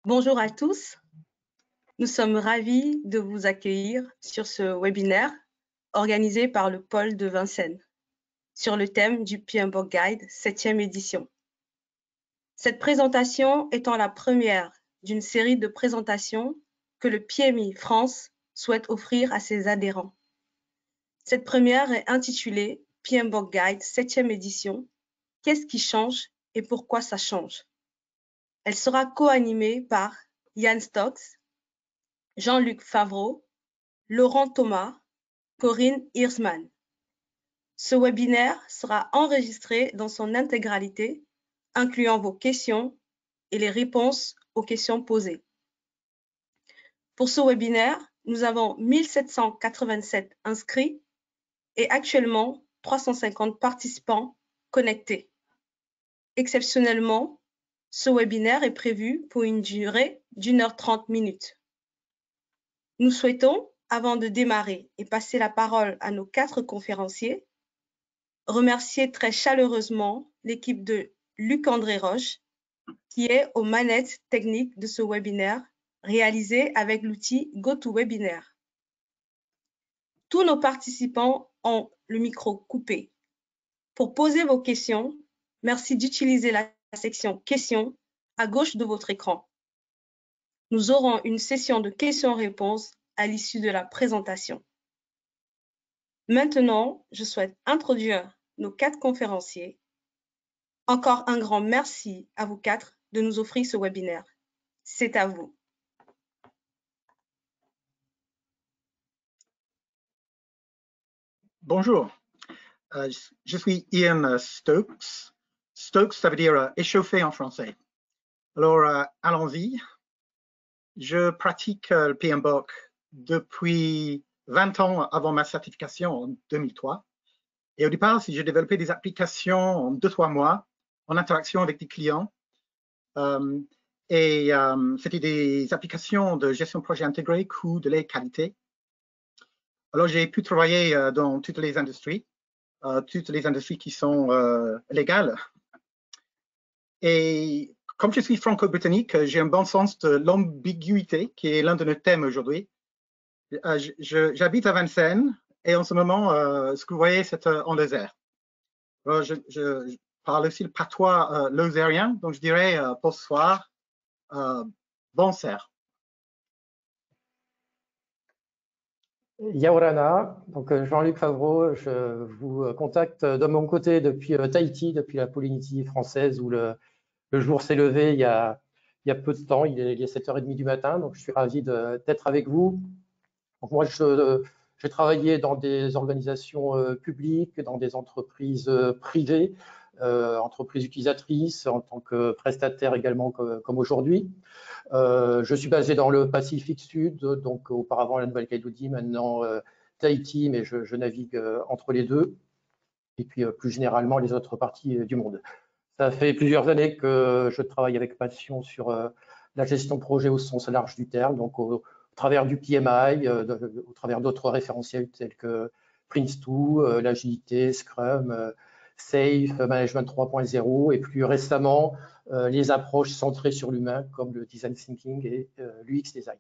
Bonjour à tous, nous sommes ravis de vous accueillir sur ce webinaire organisé par le pôle de Vincennes sur le thème du PMBOK Guide 7e édition. Cette présentation étant la première d'une série de présentations que le PMI France souhaite offrir à ses adhérents. Cette première est intitulée PMBOK Guide 7e édition, qu'est-ce qui change et pourquoi ça change? Elle sera co-animée par Yann Stokes, Jean-Luc Favreau, Laurent Thomas, Corinne Hirschman. Ce webinaire sera enregistré dans son intégralité, incluant vos questions et les réponses aux questions posées. Pour ce webinaire, nous avons 1787 inscrits et actuellement 350 participants connectés. Exceptionnellement, ce webinaire est prévu pour une durée d'1h30. Nous souhaitons, avant de démarrer et passer la parole à nos 4 conférenciers, remercier très chaleureusement l'équipe de Luc-André Roche, qui est aux manettes techniques de ce webinaire réalisé avec l'outil GoToWebinar. Tous nos participants ont le micro coupé. Pour poser vos questions, merci d'utiliser la section questions à gauche de votre écran. Nous aurons une session de questions-réponses à l'issue de la présentation. Maintenant, je souhaite introduire nos 4 conférenciers. Encore un grand merci à vous 4 de nous offrir ce webinaire. C'est à vous. Bonjour, je suis Ian Stokes. Stokes, ça veut dire échauffé en français. Alors, allons-y. Je pratique le PMBOK depuis 20 ans avant ma certification en 2003. Et au départ, j'ai développé des applications en 2-3 mois en interaction avec des clients. C'était des applications de gestion de projet intégré, coût, délai, qualité. Alors, j'ai pu travailler dans toutes les industries qui sont légales. Et comme je suis franco-britannique, j'ai un bon sens de l'ambiguïté, qui est l'un de nos thèmes aujourd'hui. J'habite à Vincennes et en ce moment, ce que vous voyez, c'est en Lozère. Je parle aussi le patois lozérien, donc je dirais bonsoir, bonsoir. Yaorana, donc Jean-Luc Favreau, je vous contacte de mon côté depuis Tahiti, depuis la Polynésie française où le jour s'est levé il y a peu de temps, il est 7h30 du matin, donc je suis ravi d'être avec vous. Donc moi, j'ai travaillé dans des organisations publiques, dans des entreprises privées, entreprises utilisatrices, en tant que prestataire également comme aujourd'hui. Je suis basé dans le Pacifique Sud, donc auparavant la Nouvelle-Calédonie, maintenant Tahiti, mais je navigue entre les deux, et puis plus généralement les autres parties du monde. Ça fait plusieurs années que je travaille avec passion sur la gestion de projet au sens large du terme, donc au travers du PMI, au travers d'autres référentiels tels que Prince2, l'agilité, Scrum, Safe, Management 3.0 et plus récemment les approches centrées sur l'humain comme le Design Thinking et l'UX Design.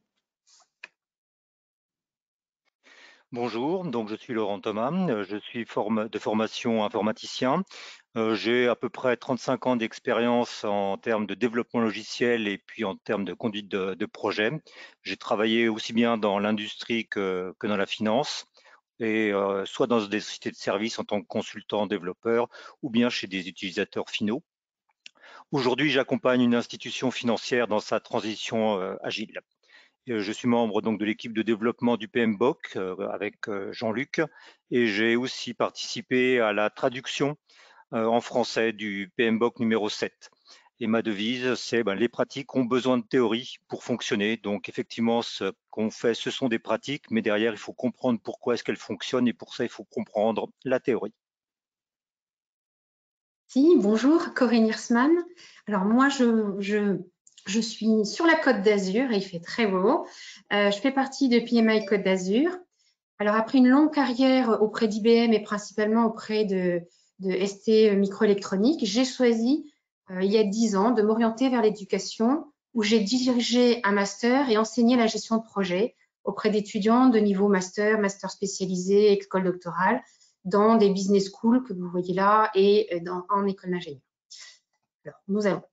Bonjour, donc je suis Laurent Thomas, je suis de formation informaticien. J'ai à peu près 35 ans d'expérience en termes de développement logiciel et puis en termes de conduite de projet. J'ai travaillé aussi bien dans l'industrie que dans la finance, et soit dans des sociétés de services en tant que consultant développeur ou bien chez des utilisateurs finaux. Aujourd'hui, j'accompagne une institution financière dans sa transition agile. Je suis membre donc de l'équipe de développement du PMBOK avec Jean-Luc, et j'ai aussi participé à la traduction en français du PMBOK numéro 7. Et ma devise, c'est les pratiques ont besoin de théorie pour fonctionner. Donc effectivement, ce qu'on fait, ce sont des pratiques, mais derrière, il faut comprendre pourquoi est-ce qu'elles fonctionnent, et pour ça, il faut comprendre la théorie. Si, bonjour, Corinne Hirschman. Alors moi, je suis sur la Côte d'Azur et il fait très beau. Je fais partie de PMI Côte d'Azur. Alors après une longue carrière auprès d'IBM et principalement auprès de ST Microélectronique, j'ai choisi il y a 10 ans de m'orienter vers l'éducation où j'ai dirigé un master et enseigné la gestion de projet auprès d'étudiants de niveau master, master spécialisé, école doctorale, dans des business schools que vous voyez là et en école d'ingénieur. Alors, nous allons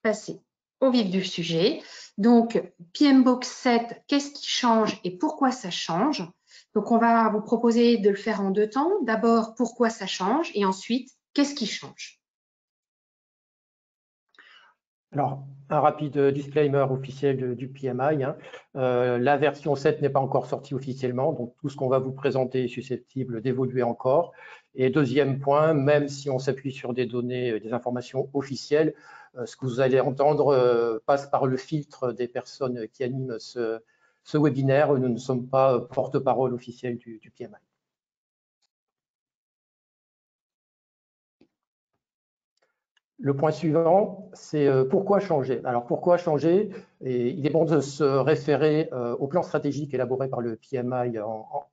passer au vif du sujet. Donc, PMBOK 7, qu'est-ce qui change et pourquoi ça change? Donc, on va vous proposer de le faire en 2 temps. D'abord, pourquoi ça change et ensuite, qu'est-ce qui change? Alors, un rapide disclaimer officiel du PMI. La version 7 n'est pas encore sortie officiellement, donc tout ce qu'on va vous présenter est susceptible d'évoluer encore. Et deuxième point, même si on s'appuie sur des données, des informations officielles, ce que vous allez entendre passe par le filtre des personnes qui animent ce webinaire. Nous ne sommes pas porte-parole officielle du PMI. Le point suivant, c'est pourquoi changer? Alors, pourquoi changer? Et il est bon de se référer au plan stratégique élaboré par le PMI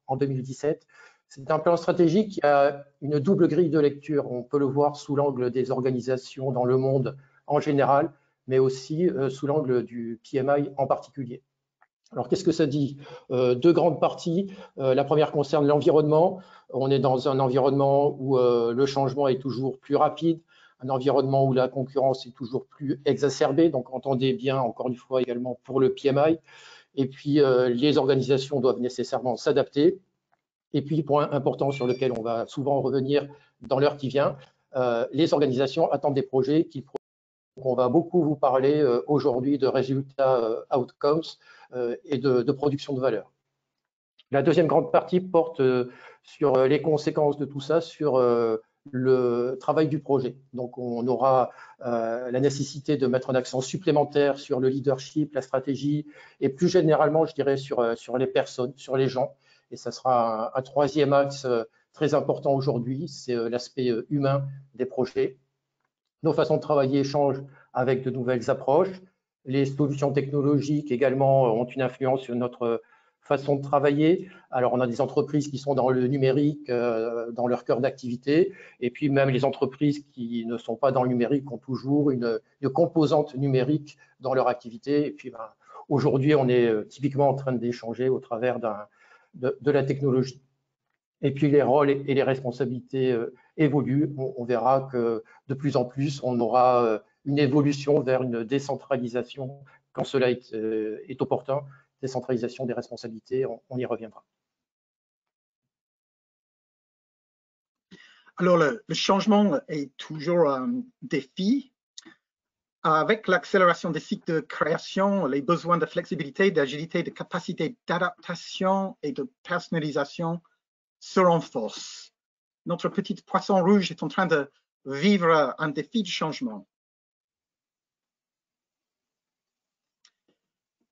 en 2017. C'est un plan stratégique qui a une double grille de lecture. On peut le voir sous l'angle des organisations dans le monde en général, mais aussi sous l'angle du PMI en particulier. Alors, qu'est-ce que ça dit? 2 grandes parties. La première concerne l'environnement. On est dans un environnement où le changement est toujours plus rapide, un environnement où la concurrence est toujours plus exacerbée. Donc, entendez bien, encore une fois, également pour le PMI. Et puis, les organisations doivent nécessairement s'adapter. Et puis, point important sur lequel on va souvent revenir dans l'heure qui vient, les organisations attendent des projets qui produisent. On va beaucoup vous parler aujourd'hui de résultats outcomes et de production de valeur. La deuxième grande partie porte sur les conséquences de tout ça sur le travail du projet. Donc, on aura la nécessité de mettre un accent supplémentaire sur le leadership, la stratégie et plus généralement, je dirais, sur les personnes, sur les gens. Et ça sera un troisième axe très important aujourd'hui, c'est l'aspect humain des projets. Nos façons de travailler changent avec de nouvelles approches. Les solutions technologiques également ont une influence sur notre façon de travailler. Alors, on a des entreprises qui sont dans le numérique, dans leur cœur d'activité, et puis même les entreprises qui ne sont pas dans le numérique ont toujours une composante numérique dans leur activité. Et puis, aujourd'hui, on est typiquement en train d'échanger au travers de la technologie. Et puis les rôles et les responsabilités évoluent. On verra que de plus en plus, on aura une évolution vers une décentralisation quand cela est opportun, décentralisation des responsabilités, on y reviendra. Alors, le changement est toujours un défi. Avec l'accélération des cycles de création, les besoins de flexibilité, d'agilité, de capacité d'adaptation et de personnalisation se renforce. Notre petit poisson rouge est en train de vivre un défi de changement.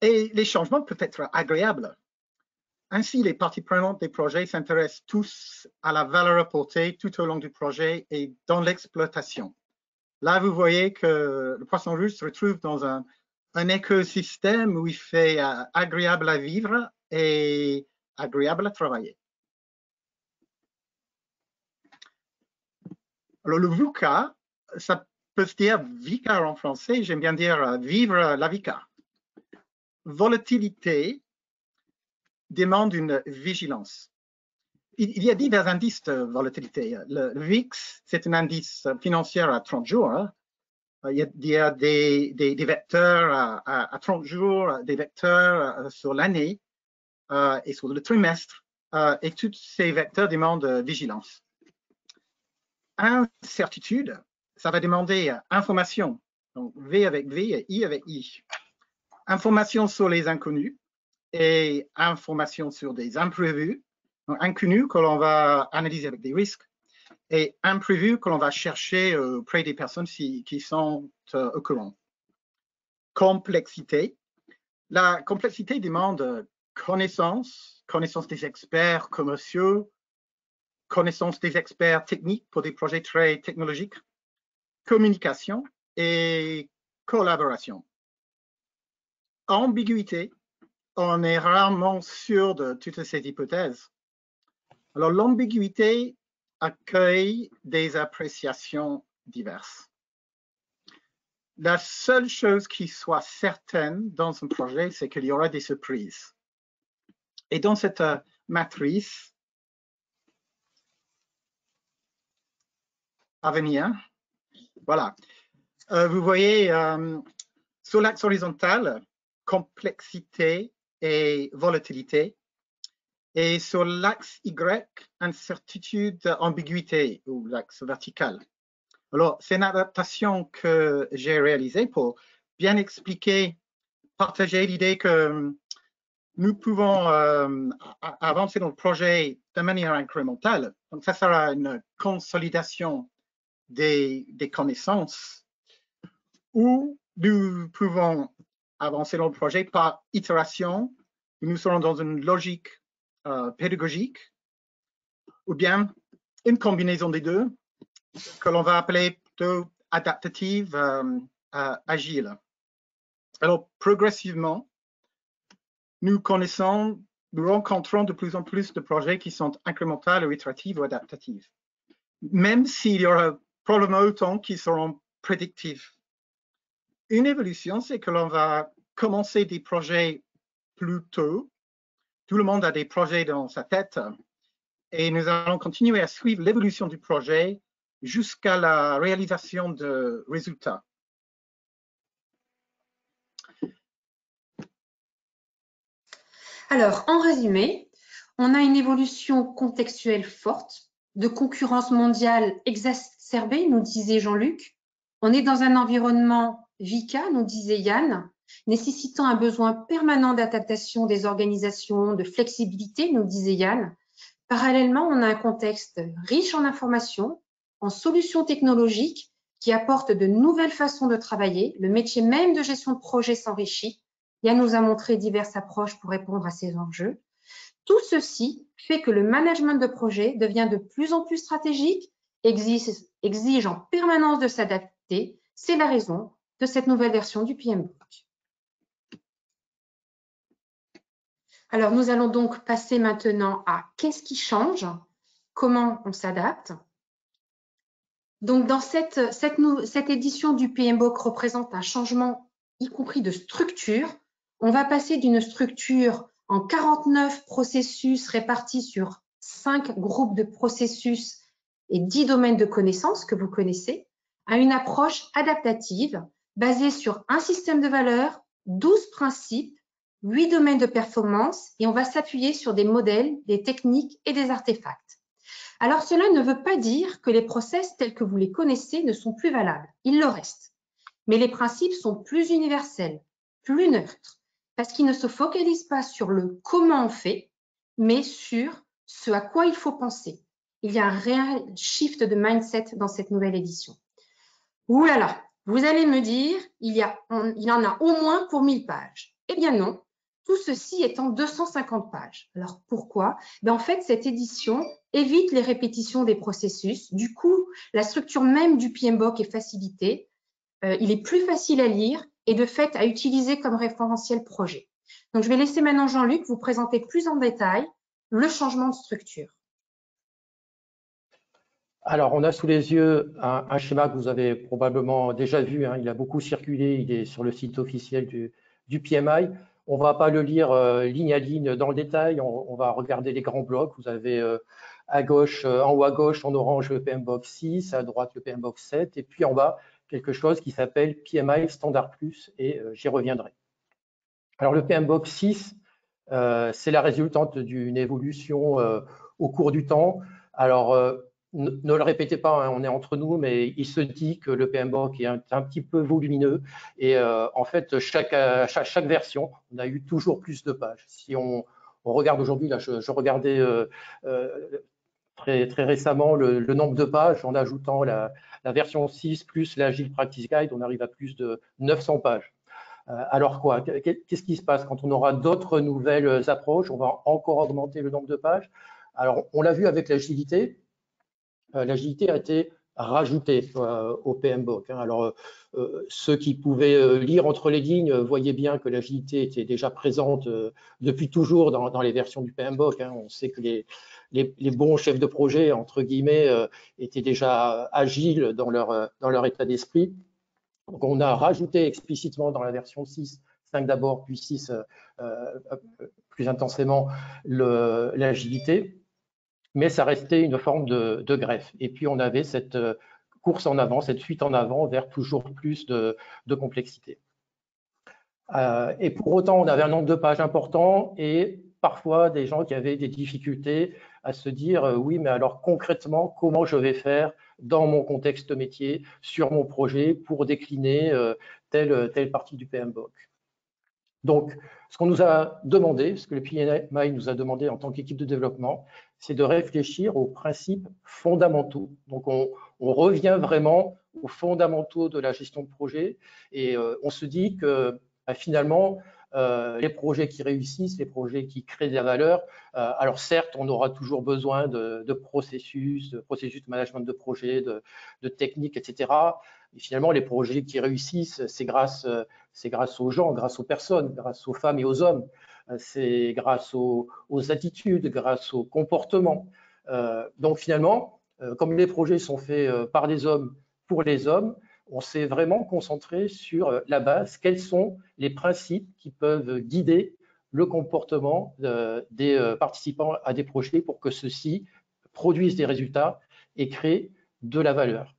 Et les changements peuvent être agréables. Ainsi, les parties prenantes des projets s'intéressent tous à la valeur apportée tout au long du projet et dans l'exploitation. Là, vous voyez que le poisson rouge se retrouve dans un écosystème où il fait agréable à vivre et agréable à travailler. Alors, le VUCA, ça peut se dire VICA en français, j'aime bien dire vivre la VICA. Volatilité demande une vigilance. Il y a divers indices de volatilité. Le VIX, c'est un indice financier à 30 jours. Il y a des vecteurs à 30 jours, des vecteurs sur l'année et sur le trimestre. Et tous ces vecteurs demandent vigilance. Incertitude, ça va demander information, donc V avec V et I avec I. Information sur les inconnus et information sur des imprévus, donc inconnus que l'on va analyser avec des risques et imprévus que l'on va chercher auprès des personnes qui sont au courant. Complexité, la complexité demande connaissance des experts commerciaux, connaissance des experts techniques pour des projets très technologiques, communication et collaboration. Ambiguïté, on est rarement sûr de toutes ces hypothèses. Alors, l'ambiguïté accueille des appréciations diverses. la seule chose qui soit certaine dans un projet, c'est qu'il y aura des surprises. Et dans cette matrice à venir, voilà, vous voyez sur l'axe horizontal, complexité et volatilité, et sur l'axe Y, incertitude, ambiguïté, ou l'axe vertical. Alors, c'est une adaptation que j'ai réalisée pour bien expliquer, partager l'idée que nous pouvons avancer dans le projet de manière incrémentale. Donc, ça sera une consolidation des connaissances, ou nous pouvons avancer dans le projet par itération. Nous serons dans une logique pédagogique, ou bien une combinaison des deux, que l'on va appeler plutôt adaptative, agile. Alors, progressivement, nous rencontrons de plus en plus de projets qui sont incrémentaux ou itératifs ou adaptatifs, même s'il y aura probablement autant qui seront prédictifs. Une évolution, c'est que l'on va commencer des projets plus tôt. Tout le monde a des projets dans sa tête et nous allons continuer à suivre l'évolution du projet jusqu'à la réalisation de résultats. Alors, en résumé, on a une évolution contextuelle forte, de concurrence mondiale exacerbée, nous disait Jean-Luc. On est dans un environnement VICA, nous disait Yann, nécessitant un besoin permanent d'adaptation des organisations, de flexibilité, nous disait Yann. Parallèlement, on a un contexte riche en informations, en solutions technologiques qui apportent de nouvelles façons de travailler. Le métier même de gestion de projet s'enrichit. Yann nous a montré diverses approches pour répondre à ces enjeux. Tout ceci fait que le management de projet devient de plus en plus stratégique, exige en permanence de s'adapter. C'est la raison de cette nouvelle version du PMBOK. Alors, nous allons donc passer maintenant à qu'est-ce qui change, comment on s'adapte. Donc, dans cette édition du PMBOK représente un changement, y compris de structure. On va passer d'une structure en 49 processus répartis sur 5 groupes de processus et 10 domaines de connaissances que vous connaissez, à une approche adaptative basée sur un système de valeurs, 12 principes, 8 domaines de performance, et on va s'appuyer sur des modèles, des techniques et des artefacts. Alors, cela ne veut pas dire que les process tels que vous les connaissez ne sont plus valables. Ils le restent. Mais les principes sont plus universels, plus neutres, parce qu'ils ne se focalisent pas sur le comment on fait, mais sur ce à quoi il faut penser. Il y a un réel shift de mindset dans cette nouvelle édition. Ouh là là, vous allez me dire, il y en a au moins pour 1000 pages. Eh bien non, tout ceci est en 250 pages. Alors pourquoi? En fait, cette édition évite les répétitions des processus. Du coup, la structure même du PMBOK est facilitée. Il est plus facile à lire et de fait à utiliser comme référentiel projet. Donc, je vais laisser maintenant Jean-Luc vous présenter plus en détail le changement de structure. Alors, on a sous les yeux un schéma que vous avez probablement déjà vu, hein, il a beaucoup circulé, il est sur le site officiel du PMI. On ne va pas le lire ligne à ligne dans le détail, on va regarder les grands blocs. Vous avez à gauche, en haut à gauche, en orange, le PMBOK 6, à droite, le PMBOK 7, et puis en bas, quelque chose qui s'appelle PMI Standard Plus, et j'y reviendrai. Alors, le PMBOK 6, c'est la résultante d'une évolution au cours du temps. Alors, ne le répétez pas, hein, on est entre nous, mais il se dit que le PMBOK est un petit peu volumineux et en fait, chaque version, on a eu toujours plus de pages. Si on regarde aujourd'hui, là, je regardais très récemment le nombre de pages en ajoutant la version 6 plus l'Agile Practice Guide, on arrive à plus de 900 pages. Alors quoi? Qu'est-ce qui se passe quand on aura d'autres nouvelles approches? On va encore augmenter le nombre de pages. Alors, on l'a vu avec l'agilité. L'agilité a été rajoutée au PMBOK. Alors, ceux qui pouvaient lire entre les lignes voyaient bien que l'agilité était déjà présente depuis toujours dans les versions du PMBOK. On sait que les bons chefs de projet, entre guillemets, étaient déjà agiles dans leur état d'esprit. Donc, on a rajouté explicitement dans la version 6, 5 d'abord, puis 6 plus intensément l'agilité, mais ça restait une forme de greffe. Et puis, on avait cette course en avant, cette fuite en avant vers toujours plus de complexité. Et pour autant, on avait un nombre de pages important et parfois des gens qui avaient des difficultés à se dire oui, mais alors concrètement, comment je vais faire dans mon contexte métier, sur mon projet, pour décliner telle partie du PMBOK. Donc, ce qu'on nous a demandé, ce que le PMI nous a demandé en tant qu'équipe de développement, c'est de réfléchir aux principes fondamentaux. Donc, on revient vraiment aux fondamentaux de la gestion de projet et on se dit que finalement, les projets qui réussissent, les projets qui créent de la valeur, alors certes, on aura toujours besoin de processus de management de projet, de techniques, etc. Et finalement, les projets qui réussissent, c'est grâce aux gens, grâce aux personnes, grâce aux femmes et aux hommes. C'est grâce aux attitudes, grâce aux comportements. Donc finalement, comme les projets sont faits par les hommes pour les hommes, on s'est vraiment concentré sur la base, quels sont les principes qui peuvent guider le comportement des participants à des projets pour que ceux-ci produisent des résultats et créent de la valeur.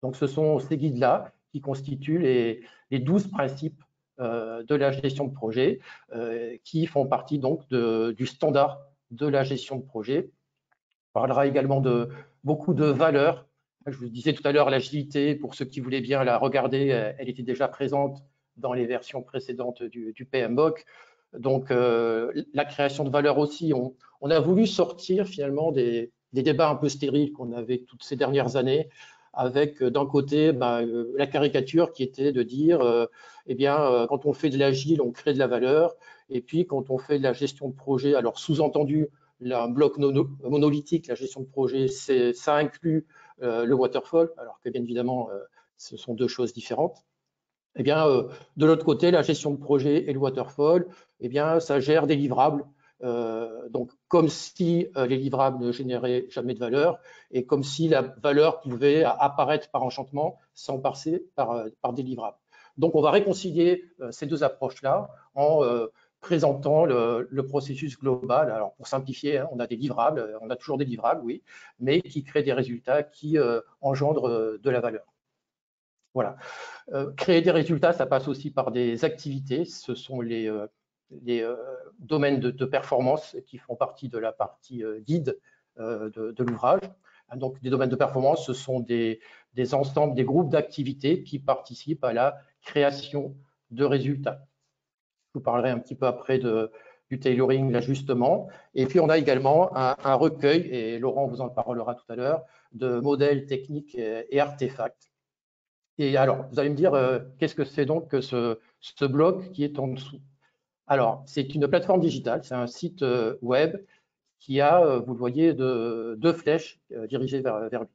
Donc, ce sont ces guides-là qui constituent les 12 principes de la gestion de projet qui font partie donc du standard de la gestion de projet. On parlera également de beaucoup de valeurs. Je vous disais tout à l'heure, l'agilité, pour ceux qui voulaient bien la regarder, elle était déjà présente dans les versions précédentes du PMBOK. Donc, la création de valeur aussi, on a voulu sortir finalement des débats un peu stériles qu'on avait toutes ces dernières années, avec d'un côté la caricature qui était de dire, eh bien, quand on fait de l'agile, on crée de la valeur, et puis quand on fait de la gestion de projet, alors sous-entendu, un bloc monolithique, la gestion de projet, ça inclut le waterfall, alors que bien évidemment, ce sont deux choses différentes. Eh bien, de l'autre côté, la gestion de projet et le waterfall, eh bien, ça gère des livrables. Donc, comme si les livrables ne généraient jamais de valeur et comme si la valeur pouvait apparaître par enchantement sans passer par des livrables. Donc, on va réconcilier ces deux approches-là en présentant le processus global. Alors, pour simplifier, hein, on a des livrables, on a toujours des livrables, oui, mais qui créent des résultats qui engendrent de la valeur. Voilà. Créer des résultats, ça passe aussi par des activités. Ce sont les domaines de performance qui font partie de la partie guide de l'ouvrage. Donc, des domaines de performance, ce sont des ensembles, des groupes d'activités qui participent à la création de résultats. Je vous parlerai un petit peu après du tailoring, l'ajustement. Et puis, on a également un recueil, et Laurent vous en parlera tout à l'heure, de modèles techniques et artefacts. Et alors, vous allez me dire, qu'est-ce que c'est donc que ce bloc qui est en dessous? Alors, c'est une plateforme digitale, c'est un site web qui a, vous le voyez, deux flèches dirigées vers lui.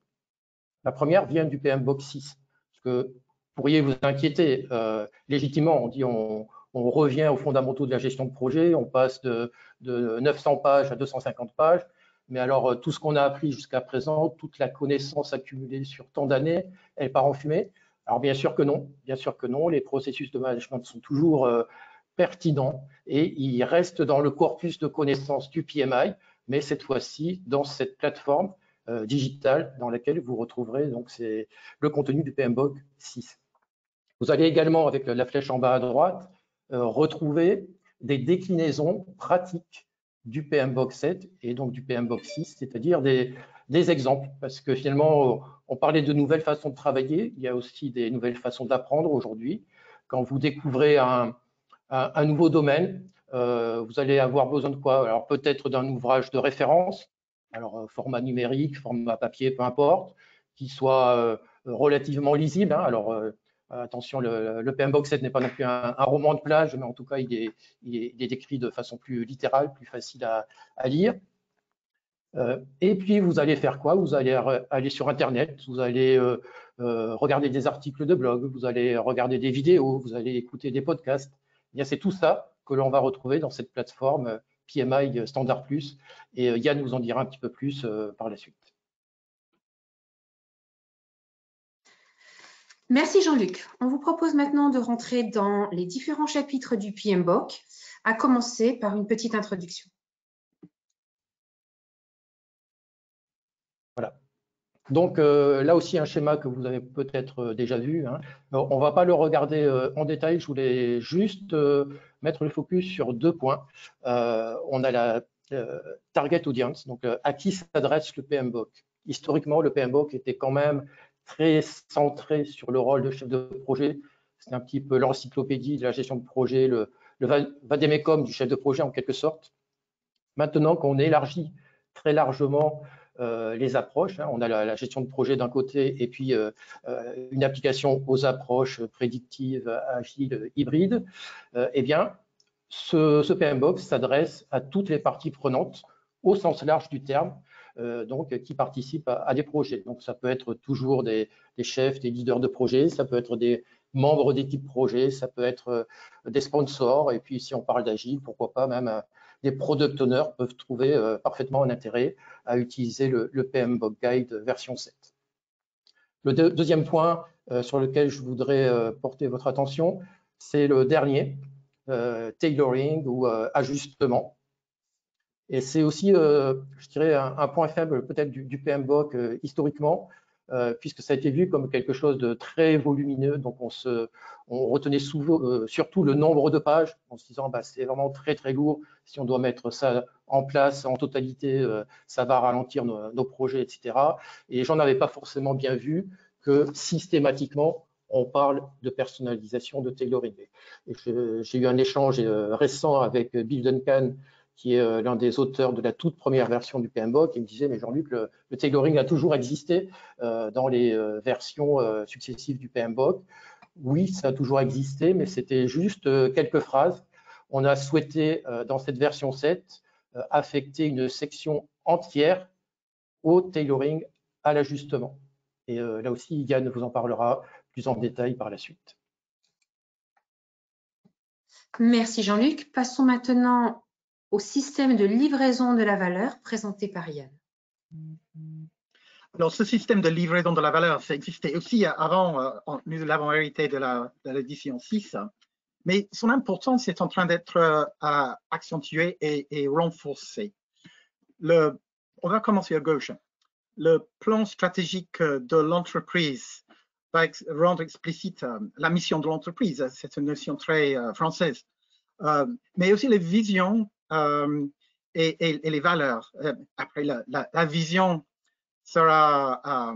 La première vient du PMBOK 6, parce que vous pourriez vous inquiéter. Légitimement, on dit on revient aux fondamentaux de la gestion de projet, on passe de 900 pages à 250 pages, mais alors tout ce qu'on a appris jusqu'à présent, toute la connaissance accumulée sur tant d'années, elle part en fumée. Alors bien sûr que non, les processus de management sont toujours pertinents et ils restent dans le corpus de connaissances du PMI, mais cette fois-ci dans cette plateforme digitale dans laquelle vous retrouverez donc c'est le contenu du PMBOK 6. Vous allez également, avec la flèche en bas à droite, retrouver des déclinaisons pratiques du PMBOK 7 et donc du PMBOK 6, c'est-à-dire des exemples, parce que finalement, on parlait de nouvelles façons de travailler, il y a aussi des nouvelles façons d'apprendre aujourd'hui. Quand vous découvrez un nouveau domaine, vous allez avoir besoin de quoi? Alors peut-être d'un ouvrage de référence, alors format numérique, format papier, peu importe, qui soit relativement lisible. Hein. Alors attention, le PMBOK 7 n'est pas non plus un roman de plage, mais en tout cas, il est décrit de façon plus littérale, plus facile à lire. Et puis, vous allez faire quoi? Vous allez aller sur Internet, vous allez regarder des articles de blog, vous allez regarder des vidéos, vous allez écouter des podcasts. Eh bien, c'est tout ça que l'on va retrouver dans cette plateforme PMI Standard Plus. Et Yann nous en dira un petit peu plus par la suite. Merci Jean-Luc. On vous propose maintenant de rentrer dans les différents chapitres du PMBOK, à commencer par une petite introduction. Voilà. Donc là aussi un schéma que vous avez peut-être déjà vu, hein. On ne va pas le regarder en détail, je voulais juste mettre le focus sur 2 points. On a la target audience, donc à qui s'adresse le PMBOK. Historiquement, le PMBOK était quand même très centré sur le rôle de chef de projet. C'est un petit peu l'encyclopédie de la gestion de projet, le vadémécum du chef de projet en quelque sorte. Maintenant qu'on élargit très largement les approches, hein, on a la gestion de projet d'un côté et puis une application aux approches prédictives, agiles, hybrides, eh bien, ce PMBOK s'adresse à toutes les parties prenantes au sens large du terme, donc qui participent à des projets. Donc ça peut être toujours des chefs, des leaders de projet, ça peut être des membres d'équipe projet, ça peut être des sponsors, et puis si on parle d'agile, pourquoi pas même des product owners peuvent trouver parfaitement un intérêt à utiliser le PMBOK Guide version 7. Le deuxième point sur lequel je voudrais porter votre attention, c'est le dernier, tailoring ou ajustement. Et c'est aussi, je dirais, un point faible peut-être du PMBOK historiquement, puisque ça a été vu comme quelque chose de très volumineux. Donc, on retenait souvent, surtout le nombre de pages, en se disant bah, c'est vraiment très, très lourd. Si on doit mettre ça en place en totalité, ça va ralentir nos projets, etc. Et j'en avais pas forcément bien vu que systématiquement, on parle de personnalisation, de tailoring. Et j'ai eu un échange récent avec Bill Duncan, qui est l'un des auteurs de la toute première version du PMBOK, et me disait, mais Jean-Luc, le tailoring a toujours existé dans les versions successives du PMBOK. Oui, ça a toujours existé, mais c'était juste quelques phrases. On a souhaité, dans cette version 7, affecter une section entière au tailoring, à l'ajustement. Et là aussi, Yann vous en parlera plus en détail par la suite. Merci Jean-Luc. Passons maintenant au système de livraison de la valeur présenté par Yann. Alors, ce système de livraison de la valeur, ça existait aussi avant, nous l'avons hérité de l'édition 6, mais son importance est en train d'être accentuée et renforcée. On va commencer à gauche. Le plan stratégique de l'entreprise va rendre explicite la mission de l'entreprise. C'est une notion très française. Mais aussi les visions et les valeurs. Après, la vision sera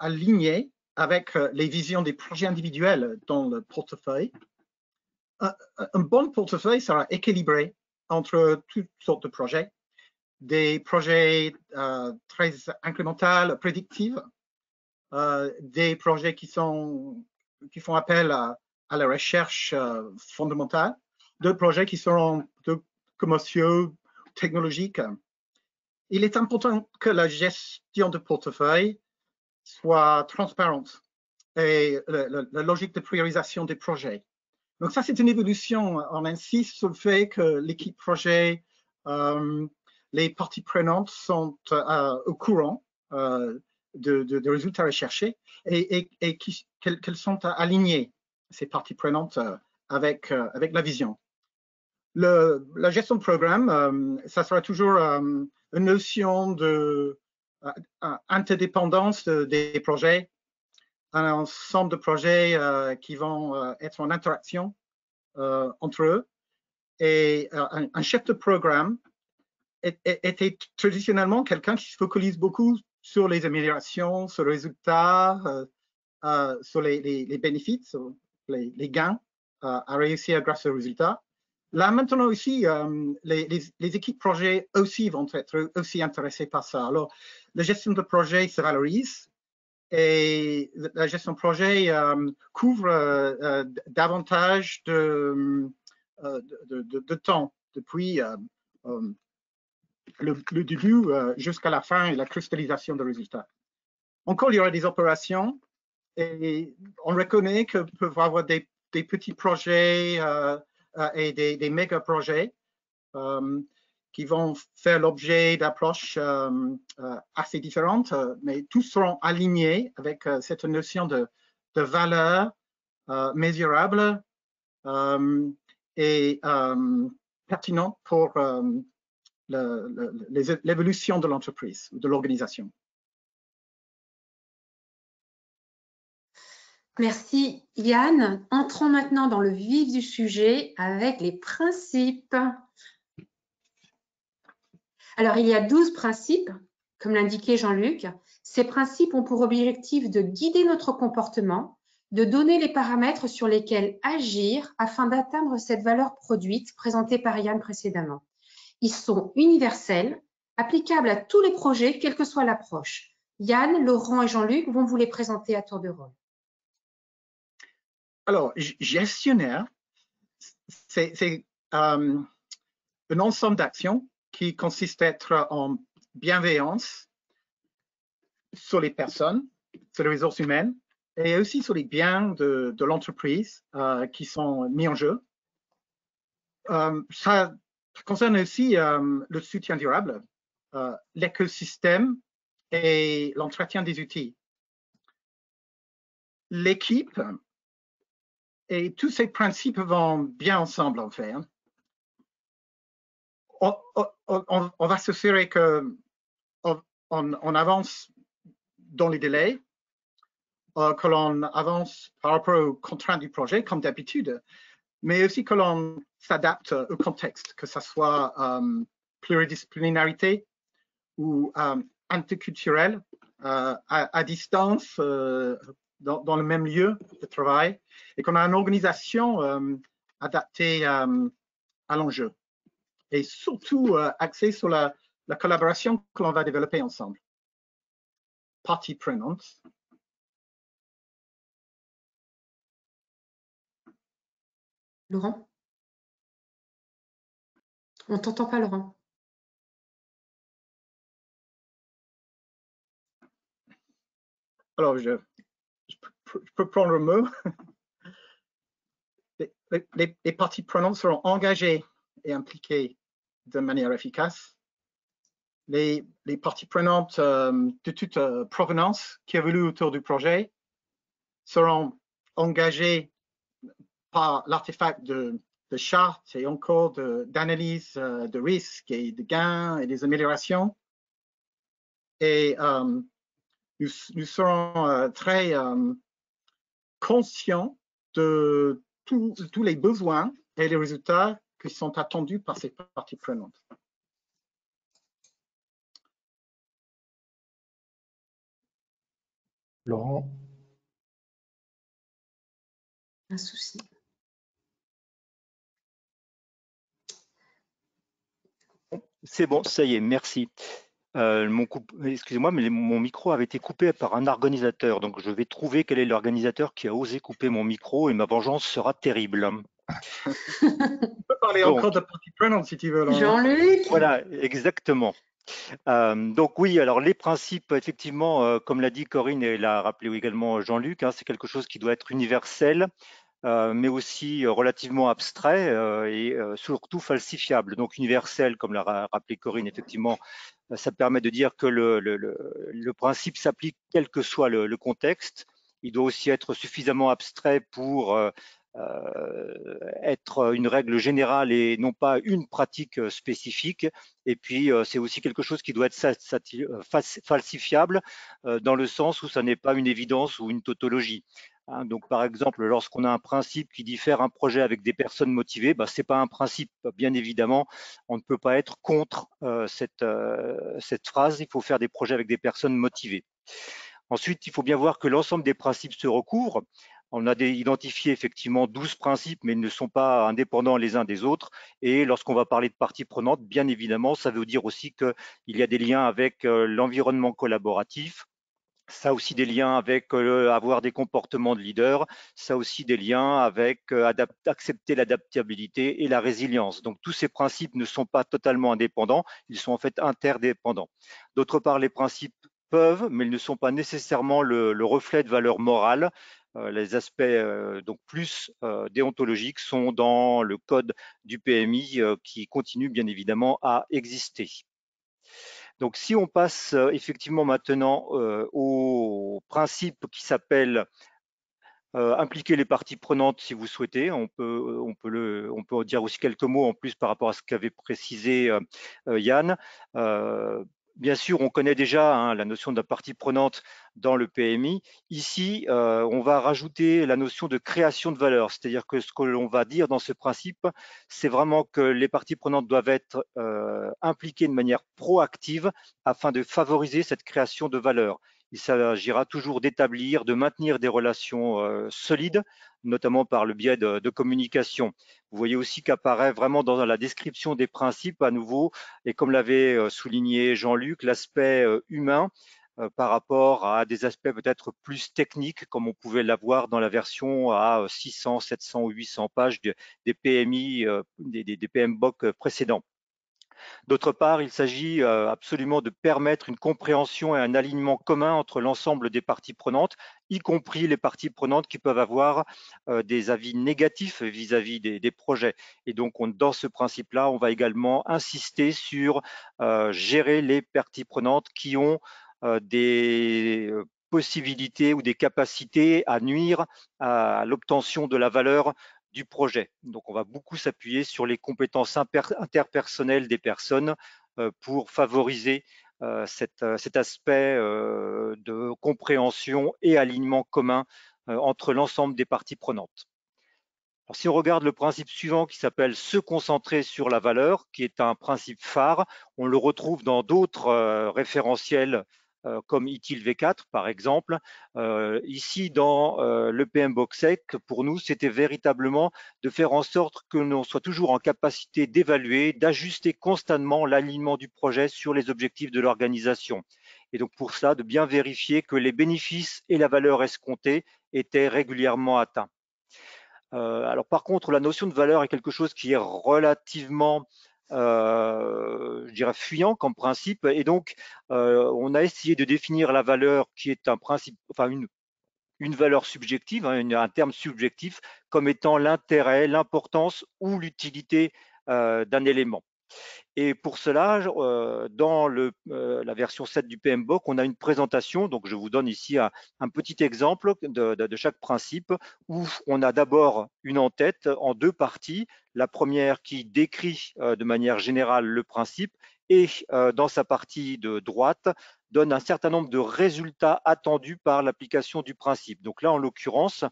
alignée avec les visions des projets individuels dans le portefeuille. Un bon portefeuille sera équilibré entre toutes sortes de projets, des projets très incrémentaux, prédictifs, des projets qui font appel à la recherche fondamentale, de projets qui seront commerciaux, technologiques. Il est important que la gestion de portefeuille soit transparente et la logique de priorisation des projets. Donc ça, c'est une évolution. On insiste sur le fait que l'équipe projet, les parties prenantes sont au courant de résultats recherchés et qu'elles sont alignées, ces parties prenantes, avec la vision. La gestion de programme, ça sera toujours une notion d'interdépendance des projets, un ensemble de projets qui vont être en interaction entre eux. Et un chef de programme était traditionnellement quelqu'un qui se focalise beaucoup sur les améliorations, sur les résultats, sur les bénéfices, sur les gains à réussir grâce aux résultats. Là, maintenant aussi, les équipes projets aussi vont être aussi intéressées par ça. Alors, la gestion de projet se valorise et la gestion de projet couvre davantage de temps depuis le début jusqu'à la fin et la cristallisation des résultats. Encore, il y aura des opérations et on reconnaît que peuvent avoir des petits projets et des méga projets qui vont faire l'objet d'approches assez différentes, mais tous seront alignés avec cette notion de valeur mesurable et pertinente pour l'évolution de l'entreprise ou de l'organisation. Merci Yann. Entrons maintenant dans le vif du sujet avec les principes. Alors, il y a 12 principes, comme l'indiquait Jean-Luc. Ces principes ont pour objectif de guider notre comportement, de donner les paramètres sur lesquels agir afin d'atteindre cette valeur produite présentée par Yann précédemment. Ils sont universels, applicables à tous les projets, quelle que soit l'approche. Yann, Laurent et Jean-Luc vont vous les présenter à tour de rôle. Alors, gestionnaire, c'est un ensemble d'actions qui consiste à être en bienveillance sur les personnes, sur les ressources humaines et aussi sur les biens de l'entreprise qui sont mis en jeu. Ça concerne aussi le soutien durable, l'écosystème et l'entretien des outils. L'équipe et tous ces principes vont bien ensemble en fait. On va s'assurer qu'on avance dans les délais, que l'on avance par rapport aux contraintes du projet comme d'habitude, mais aussi que l'on s'adapte au contexte, que ce soit pluridisciplinarité ou interculturel, à distance, dans le même lieu de travail, et qu'on a une organisation adaptée à l'enjeu. Et surtout axée sur la collaboration que l'on va développer ensemble. Parties prenantes. Laurent? On ne t'entend pas, Laurent. Alors, je peux prendre le mot. Les parties prenantes seront engagées et impliquées de manière efficace. Les parties prenantes de toute provenance qui évoluent autour du projet seront engagées par l'artefact de chartes et encore d'analyse de risques et de gains et des améliorations. Et nous serons très conscients de tous les besoins et les résultats qui sont attendus par ces parties prenantes. Laurent? Un souci. C'est bon, ça y est, merci. Excusez-moi, mais mon micro avait été coupé par un organisateur, donc je vais trouver quel est l'organisateur qui a osé couper mon micro et ma vengeance sera terrible. On peut parler encore de parties prenantes si tu veux. Jean-Luc? Voilà, exactement. Donc oui, alors les principes, effectivement, comme l'a dit Corinne et l'a rappelé également Jean-Luc, c'est quelque chose qui doit être universel, mais aussi relativement abstrait et surtout falsifiable. Donc universel, comme l'a rappelé Corinne, effectivement, ça permet de dire que le principe s'applique quel que soit le contexte. Il doit aussi être suffisamment abstrait pour être une règle générale et non pas une pratique spécifique. Et puis, c'est aussi quelque chose qui doit être falsifiable dans le sens où ça n'est pas une évidence ou une tautologie. Donc, par exemple, lorsqu'on a un principe qui dit faire un projet avec des personnes motivées, ce n'est pas un principe. Bien évidemment, on ne peut pas être contre cette phrase. Il faut faire des projets avec des personnes motivées. Ensuite, il faut bien voir que l'ensemble des principes se recouvrent. On a identifié effectivement 12 principes, mais ils ne sont pas indépendants les uns des autres. Et lorsqu'on va parler de parties prenantes, bien évidemment, ça veut dire aussi qu'il y a des liens avec l'environnement collaboratif. Ça a aussi des liens avec avoir des comportements de leader, ça a aussi des liens avec accepter l'adaptabilité et la résilience. Donc tous ces principes ne sont pas totalement indépendants, ils sont en fait interdépendants. D'autre part, les principes peuvent, mais ils ne sont pas nécessairement le reflet de valeurs morales. les aspects donc plus déontologiques sont dans le code du PMI qui continue bien évidemment à exister. Donc si on passe effectivement maintenant au principe qui s'appelle impliquer les parties prenantes si vous souhaitez. On peut dire aussi quelques mots en plus par rapport à ce qu'avait précisé Yann. Bien sûr, on connaît déjà la notion de partie prenante dans le PMI. Ici, on va rajouter la notion de création de valeur, c'est-à-dire que ce que l'on va dire dans ce principe, c'est vraiment que les parties prenantes doivent être impliquées de manière proactive afin de favoriser cette création de valeur. Il s'agira toujours d'établir, de maintenir des relations solides, notamment par le biais de communication. Vous voyez aussi qu'apparaît vraiment dans la description des principes à nouveau, et comme l'avait souligné Jean-Luc, l'aspect humain par rapport à des aspects peut-être plus techniques, comme on pouvait l'avoir dans la version à 600, 700 ou 800 pages des PMI, des PMBOK précédents. D'autre part, il s'agit absolument de permettre une compréhension et un alignement commun entre l'ensemble des parties prenantes, y compris les parties prenantes qui peuvent avoir des avis négatifs vis-à-vis des projets. Et donc, dans ce principe-là, on va également insister sur gérer les parties prenantes qui ont des possibilités ou des capacités à nuire à l'obtention de la valeur du projet. Donc, on va beaucoup s'appuyer sur les compétences interpersonnelles des personnes pour favoriser cet aspect de compréhension et alignement commun entre l'ensemble des parties prenantes. Alors, si on regarde le principe suivant qui s'appelle se concentrer sur la valeur, qui est un principe phare, on le retrouve dans d'autres référentiels comme ITIL V4 par exemple. Ici dans le PMBOK-SEC, pour nous, c'était véritablement de faire en sorte que l'on soit toujours en capacité d'évaluer, d'ajuster constamment l'alignement du projet sur les objectifs de l'organisation. Et donc pour ça, de bien vérifier que les bénéfices et la valeur escomptée étaient régulièrement atteints. Alors par contre, la notion de valeur est quelque chose qui est relativement je dirais fuyant comme principe, et donc on a essayé de définir la valeur qui est un principe, enfin une valeur subjective, un terme subjectif, comme étant l'intérêt, l'importance ou l'utilité d'un élément. Et pour cela, dans la version 7 du PMBOK, on a une présentation. Donc, je vous donne ici un petit exemple de chaque principe où on a d'abord une en-tête en deux parties. La première qui décrit de manière générale le principe et dans sa partie de droite, donne un certain nombre de résultats attendus par l'application du principe. Donc là, en l'occurrence,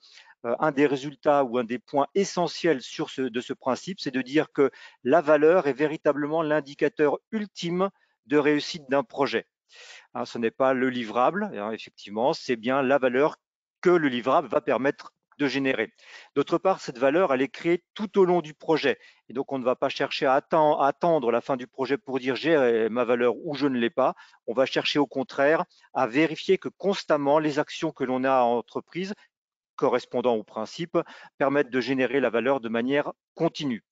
un des résultats ou un des points essentiels de ce principe, c'est de dire que la valeur est véritablement l'indicateur ultime de réussite d'un projet. Ce n'est pas le livrable, effectivement, c'est bien la valeur que le livrable va permettre de générer. D'autre part, cette valeur, elle est créée tout au long du projet. Et donc, on ne va pas chercher à attendre la fin du projet pour dire j'ai ma valeur ou je ne l'ai pas. On va chercher au contraire à vérifier que constamment, les actions que l'on a entreprises correspondant au principe permettent de générer la valeur de manière continue.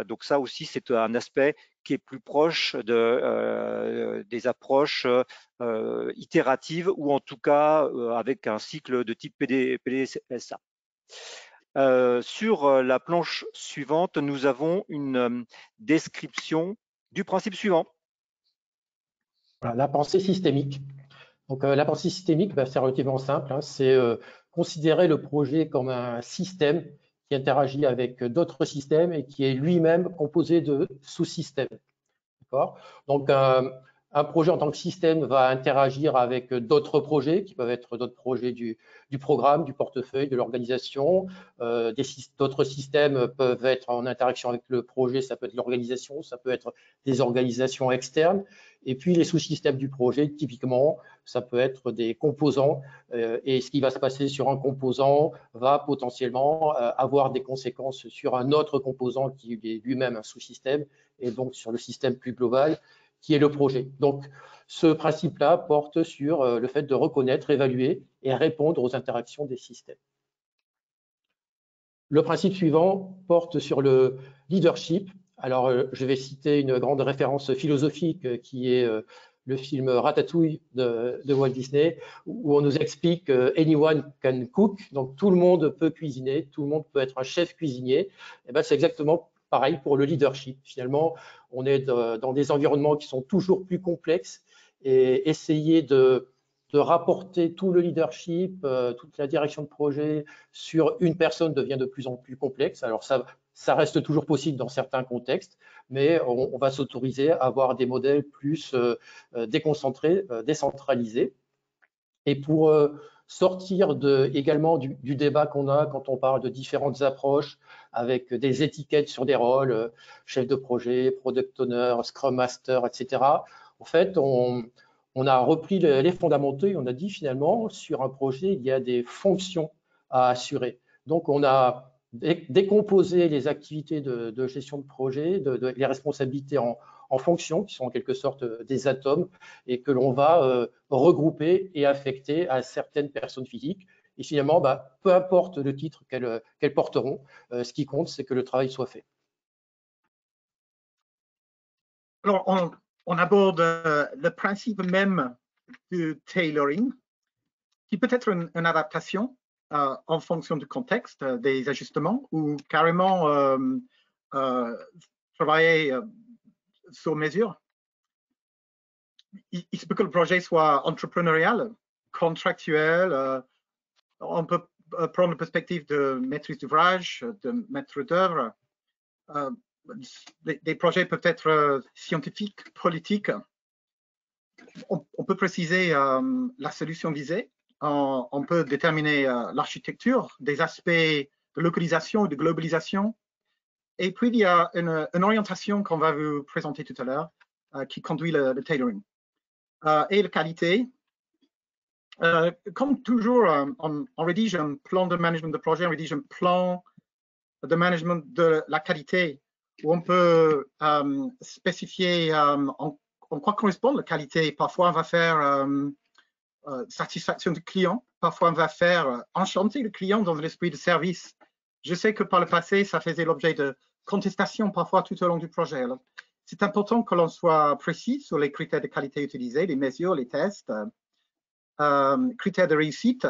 Donc ça aussi, c'est un aspect qui est plus proche des approches itératives ou en tout cas avec un cycle de type PDSA. Sur la planche suivante, nous avons une description du principe suivant. Voilà, la pensée systémique. Donc la pensée systémique, c'est relativement simple, c'est considérer le projet comme un système qui interagit avec d'autres systèmes et qui est lui-même composé de sous-systèmes. Donc un projet en tant que système va interagir avec d'autres projets qui peuvent être d'autres projets du programme, du portefeuille, de l'organisation. D'autres systèmes peuvent être en interaction avec le projet, ça peut être l'organisation, ça peut être des organisations externes. Et puis les sous-systèmes du projet, typiquement, ça peut être des composants. Et ce qui va se passer sur un composant va potentiellement avoir des conséquences sur un autre composant qui est lui-même un sous-système, et donc sur le système plus global qui est le projet. Donc, ce principe-là porte sur le fait de reconnaître, évaluer et répondre aux interactions des systèmes. Le principe suivant porte sur le leadership. Alors, je vais citer une grande référence philosophique qui est le film Ratatouille de Walt Disney, où on nous explique anyone can cook, donc tout le monde peut cuisiner, tout le monde peut être un chef cuisinier. Et ben, c'est exactement pareil pour le leadership. Finalement, on est dans des environnements qui sont toujours plus complexes et essayer de rapporter tout le leadership, toute la direction de projet sur une personne devient de plus en plus complexe. Alors ça reste toujours possible dans certains contextes, mais on va s'autoriser à avoir des modèles plus déconcentrés, décentralisés. Et pour sortir également du débat qu'on a quand on parle de différentes approches avec des étiquettes sur des rôles, chef de projet, product owner, scrum master, etc. En fait, on a repris les fondamentaux et on a dit finalement, sur un projet, il y a des fonctions à assurer. Donc, on a décomposé les activités de gestion de projet, les responsabilités en fonctions, qui sont en quelque sorte des atomes, et que l'on va regrouper et affecter à certaines personnes physiques. Et finalement, peu importe le titre qu'elles porteront, ce qui compte, c'est que le travail soit fait. Alors, on aborde le principe même du tailoring, qui peut être une adaptation en fonction du contexte, des ajustements, ou carrément travailler sur mesure. Il se peut que le projet soit entrepreneurial, contractuel. On peut prendre la perspective de maîtrise d'ouvrage, de maître d'œuvre. Des projets peuvent être scientifiques, politiques. On peut préciser la solution visée. On peut déterminer l'architecture, des aspects de localisation et de globalisation. Et puis, il y a une orientation qu'on va vous présenter tout à l'heure qui conduit le tailoring. Et la qualité. Comme toujours, on rédige un plan de management de projet, on rédige un plan de management de la qualité où on peut spécifier en quoi correspond la qualité. Parfois, on va faire satisfaction du client. Parfois, on va faire enchanter le client dans l'esprit de service. Je sais que par le passé, ça faisait l'objet de contestations parfois tout au long du projet. C'est important que l'on soit précis sur les critères de qualité utilisés, les mesures, les tests, critères de réussite,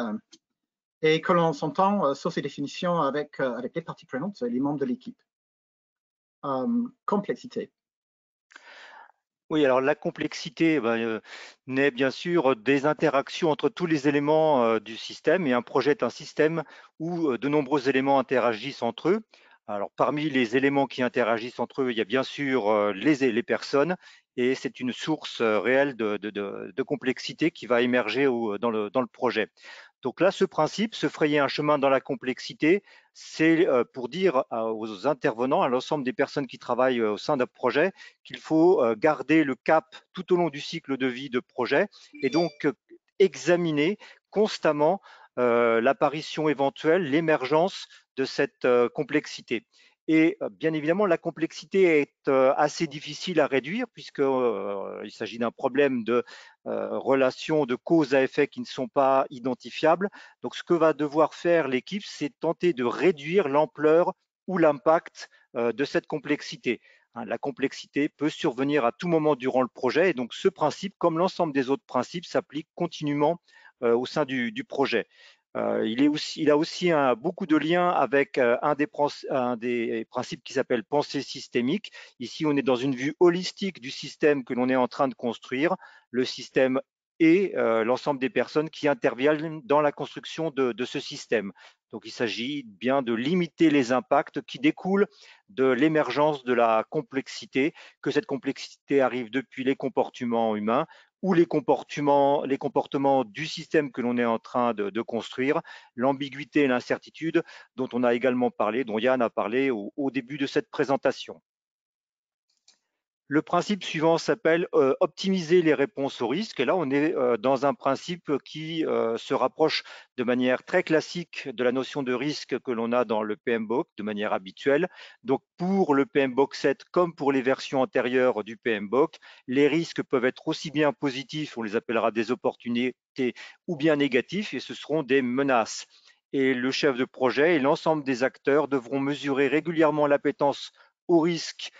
et que l'on s'entend sur ces définitions avec les parties prenantes, les membres de l'équipe. Complexité. Oui, alors la complexité naît bien sûr des interactions entre tous les éléments du système, et un projet est un système où de nombreux éléments interagissent entre eux. Alors parmi les éléments qui interagissent entre eux, il y a bien sûr les personnes, et c'est une source réelle de complexité qui va émerger dans le projet. Donc là, ce principe, se frayer un chemin dans la complexité, c'est pour dire aux intervenants, à l'ensemble des personnes qui travaillent au sein d'un projet, qu'il faut garder le cap tout au long du cycle de vie de projet, et donc examiner constamment l'apparition éventuelle, l'émergence de cette complexité. Et bien évidemment, la complexité est assez difficile à réduire puisqu'il s'agit d'un problème de relations de cause à effet qui ne sont pas identifiables. Donc, ce que va devoir faire l'équipe, c'est tenter de réduire l'ampleur ou l'impact de cette complexité. La complexité peut survenir à tout moment durant le projet, et donc ce principe, comme l'ensemble des autres principes, s'applique continuellement au sein du projet. Il a aussi beaucoup de liens avec un des principes qui s'appelle pensée systémique. Ici, on est dans une vue holistique du système que l'on est en train de construire, le système et l'ensemble des personnes qui interviennent dans la construction de ce système. Donc, il s'agit bien de limiter les impacts qui découlent de l'émergence de la complexité, que cette complexité arrive depuis les comportements humains ou les comportements du système que l'on est en train de construire, l'ambiguïté et l'incertitude dont on a également parlé, dont Yann a parlé au début de cette présentation. Le principe suivant s'appelle optimiser les réponses aux risques. Et là, on est dans un principe qui se rapproche de manière très classique de la notion de risque que l'on a dans le PMBOK de manière habituelle. Donc, pour le PMBOK 7 comme pour les versions antérieures du PMBOK, les risques peuvent être aussi bien positifs, on les appellera des opportunités, ou bien négatifs, et ce seront des menaces. Et le chef de projet et l'ensemble des acteurs devront mesurer régulièrement l'appétence au risque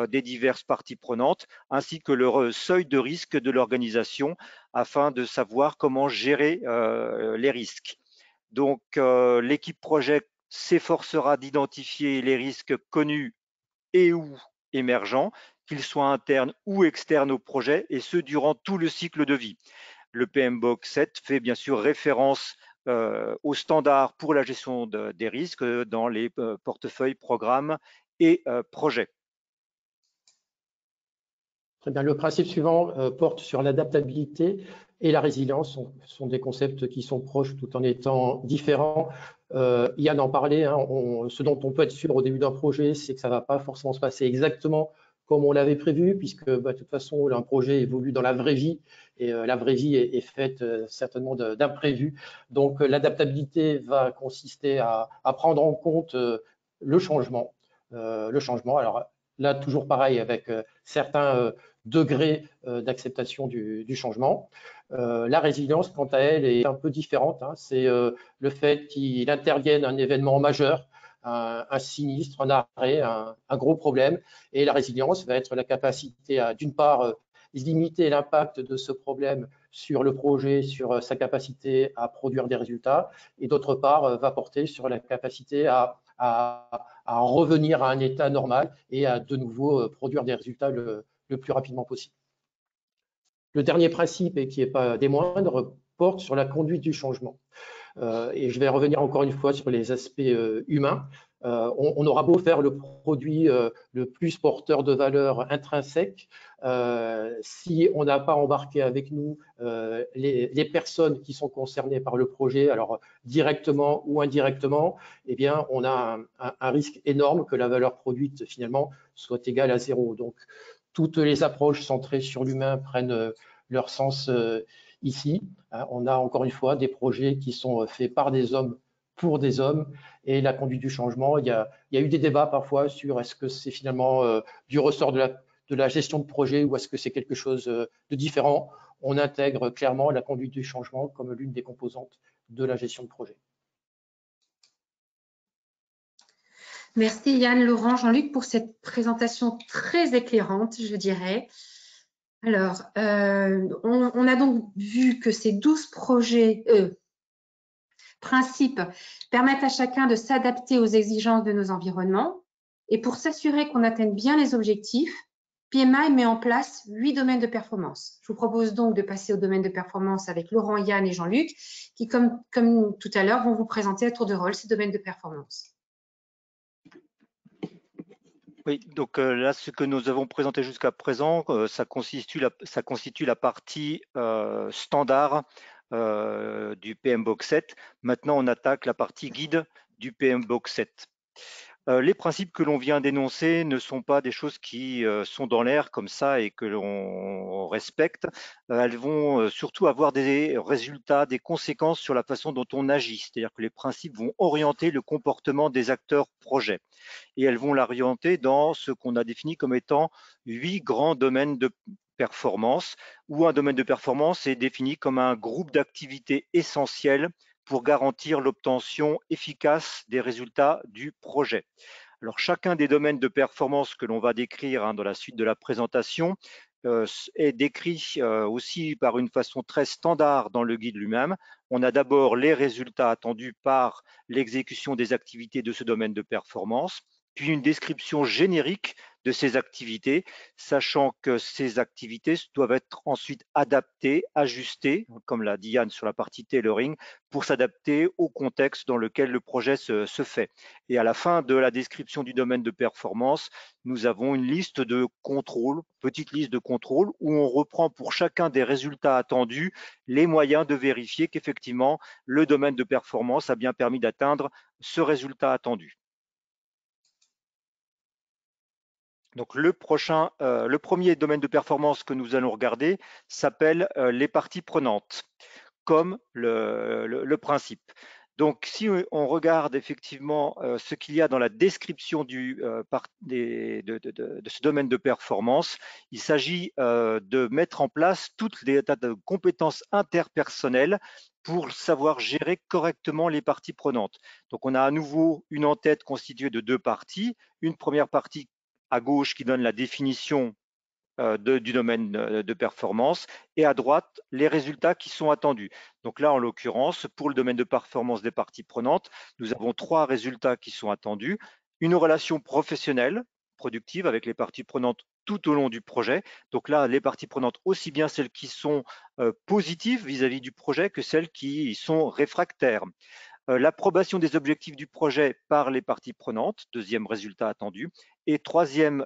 des diverses parties prenantes, ainsi que le seuil de risque de l'organisation, afin de savoir comment gérer les risques. Donc, l'équipe projet s'efforcera d'identifier les risques connus et ou émergents, qu'ils soient internes ou externes au projet, et ce durant tout le cycle de vie. Le PMBOK 7 fait bien sûr référence aux standards pour la gestion des risques dans les portefeuilles, programmes et projets. Très bien. Le principe suivant porte sur l'adaptabilité et la résilience. Ce sont des concepts qui sont proches tout en étant différents. Yann en parlait, hein, ce dont on peut être sûr au début d'un projet, c'est que ça ne va pas forcément se passer exactement comme on l'avait prévu, puisque de toute façon, un projet évolue dans la vraie vie, et la vraie vie est faite certainement d'imprévus. Donc, l'adaptabilité va consister à prendre en compte le changement. Alors là, toujours pareil, avec certains degrés d'acceptation du changement. La résilience, quant à elle, est un peu différente. Hein. C'est le fait qu'il intervienne un événement majeur, un sinistre, un arrêt, un gros problème. Et la résilience va être la capacité à, d'une part, limiter l'impact de ce problème sur le projet, sur sa capacité à produire des résultats, et d'autre part, va porter sur la capacité à revenir à un état normal et à de nouveau produire des résultats le plus rapidement possible. Le dernier principe, et qui n'est pas des moindres, porte sur la conduite du changement. Et je vais revenir encore une fois sur les aspects humains. On aura beau faire le produit le plus porteur de valeur intrinsèque, si on n'a pas embarqué avec nous les personnes qui sont concernées par le projet, alors directement ou indirectement, eh bien, on a un risque énorme que la valeur produite finalement soit égale à zéro. Donc, toutes les approches centrées sur l'humain prennent leur sens ici. On a encore une fois des projets qui sont faits par des hommes pour des hommes, et la conduite du changement, il y a eu des débats parfois sur est-ce que c'est finalement du ressort de la gestion de projet, ou est-ce que c'est quelque chose de différent. On intègre clairement la conduite du changement comme l'une des composantes de la gestion de projet. Merci Yann, Laurent, Jean-Luc pour cette présentation très éclairante, je dirais. Alors, on a donc vu que ces 12 principes permettent à chacun de s'adapter aux exigences de nos environnements. Et pour s'assurer qu'on atteigne bien les objectifs, PMI met en place 8 domaines de performance. Je vous propose donc de passer au domaine de performance avec Laurent, Yann et Jean-Luc, qui, comme tout à l'heure, vont vous présenter à tour de rôle ces domaines de performance. Oui, donc là, ce que nous avons présenté jusqu'à présent, ça constitue la partie standard du PMBOK 7. Maintenant, on attaque la partie guide du PMBOK 7. Les principes que l'on vient d'énoncer ne sont pas des choses qui sont dans l'air comme ça et que l'on respecte. Elles vont surtout avoir des résultats, des conséquences sur la façon dont on agit. C'est-à-dire que les principes vont orienter le comportement des acteurs projets. Et elles vont l'orienter dans ce qu'on a défini comme étant 8 grands domaines de performance, où un domaine de performance est défini comme un groupe d'activités essentielles pour garantir l'obtention efficace des résultats du projet. Alors, chacun des domaines de performance que l'on va décrire dans la suite de la présentation est décrit aussi par une façon très standard dans le guide lui-même. On a d'abord les résultats attendus par l'exécution des activités de ce domaine de performance, puis une description générique de ces activités, sachant que ces activités doivent être ensuite adaptées, ajustées, comme l'a dit Yann sur la partie tailoring, pour s'adapter au contexte dans lequel le projet se fait. Et à la fin de la description du domaine de performance, nous avons une liste de contrôles, petite liste de contrôles, où on reprend pour chacun des résultats attendus les moyens de vérifier qu'effectivement le domaine de performance a bien permis d'atteindre ce résultat attendu. Donc le premier domaine de performance que nous allons regarder s'appelle les parties prenantes, comme le principe. Donc si on regarde effectivement ce qu'il y a dans la description de ce domaine de performance, il s'agit de mettre en place toutes les tas de compétences interpersonnelles pour savoir gérer correctement les parties prenantes. Donc on a à nouveau une en-tête constituée de 2 parties, une première partie à gauche qui donne la définition du domaine de performance, et à droite, les résultats qui sont attendus. Donc là, en l'occurrence, pour le domaine de performance des parties prenantes, nous avons 3 résultats qui sont attendus. Une relation professionnelle, productive avec les parties prenantes tout au long du projet. Donc là, les parties prenantes, aussi bien celles qui sont positives vis-à-vis du projet que celles qui y sont réfractaires. L'approbation des objectifs du projet par les parties prenantes, deuxième résultat attendu. Et troisième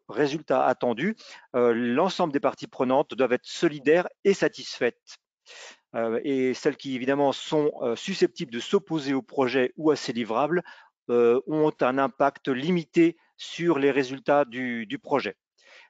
résultat attendu, l'ensemble des parties prenantes doivent être solidaires et satisfaites. Et celles qui, évidemment, sont susceptibles de s'opposer au projet ou à ses livrables ont un impact limité sur les résultats du projet.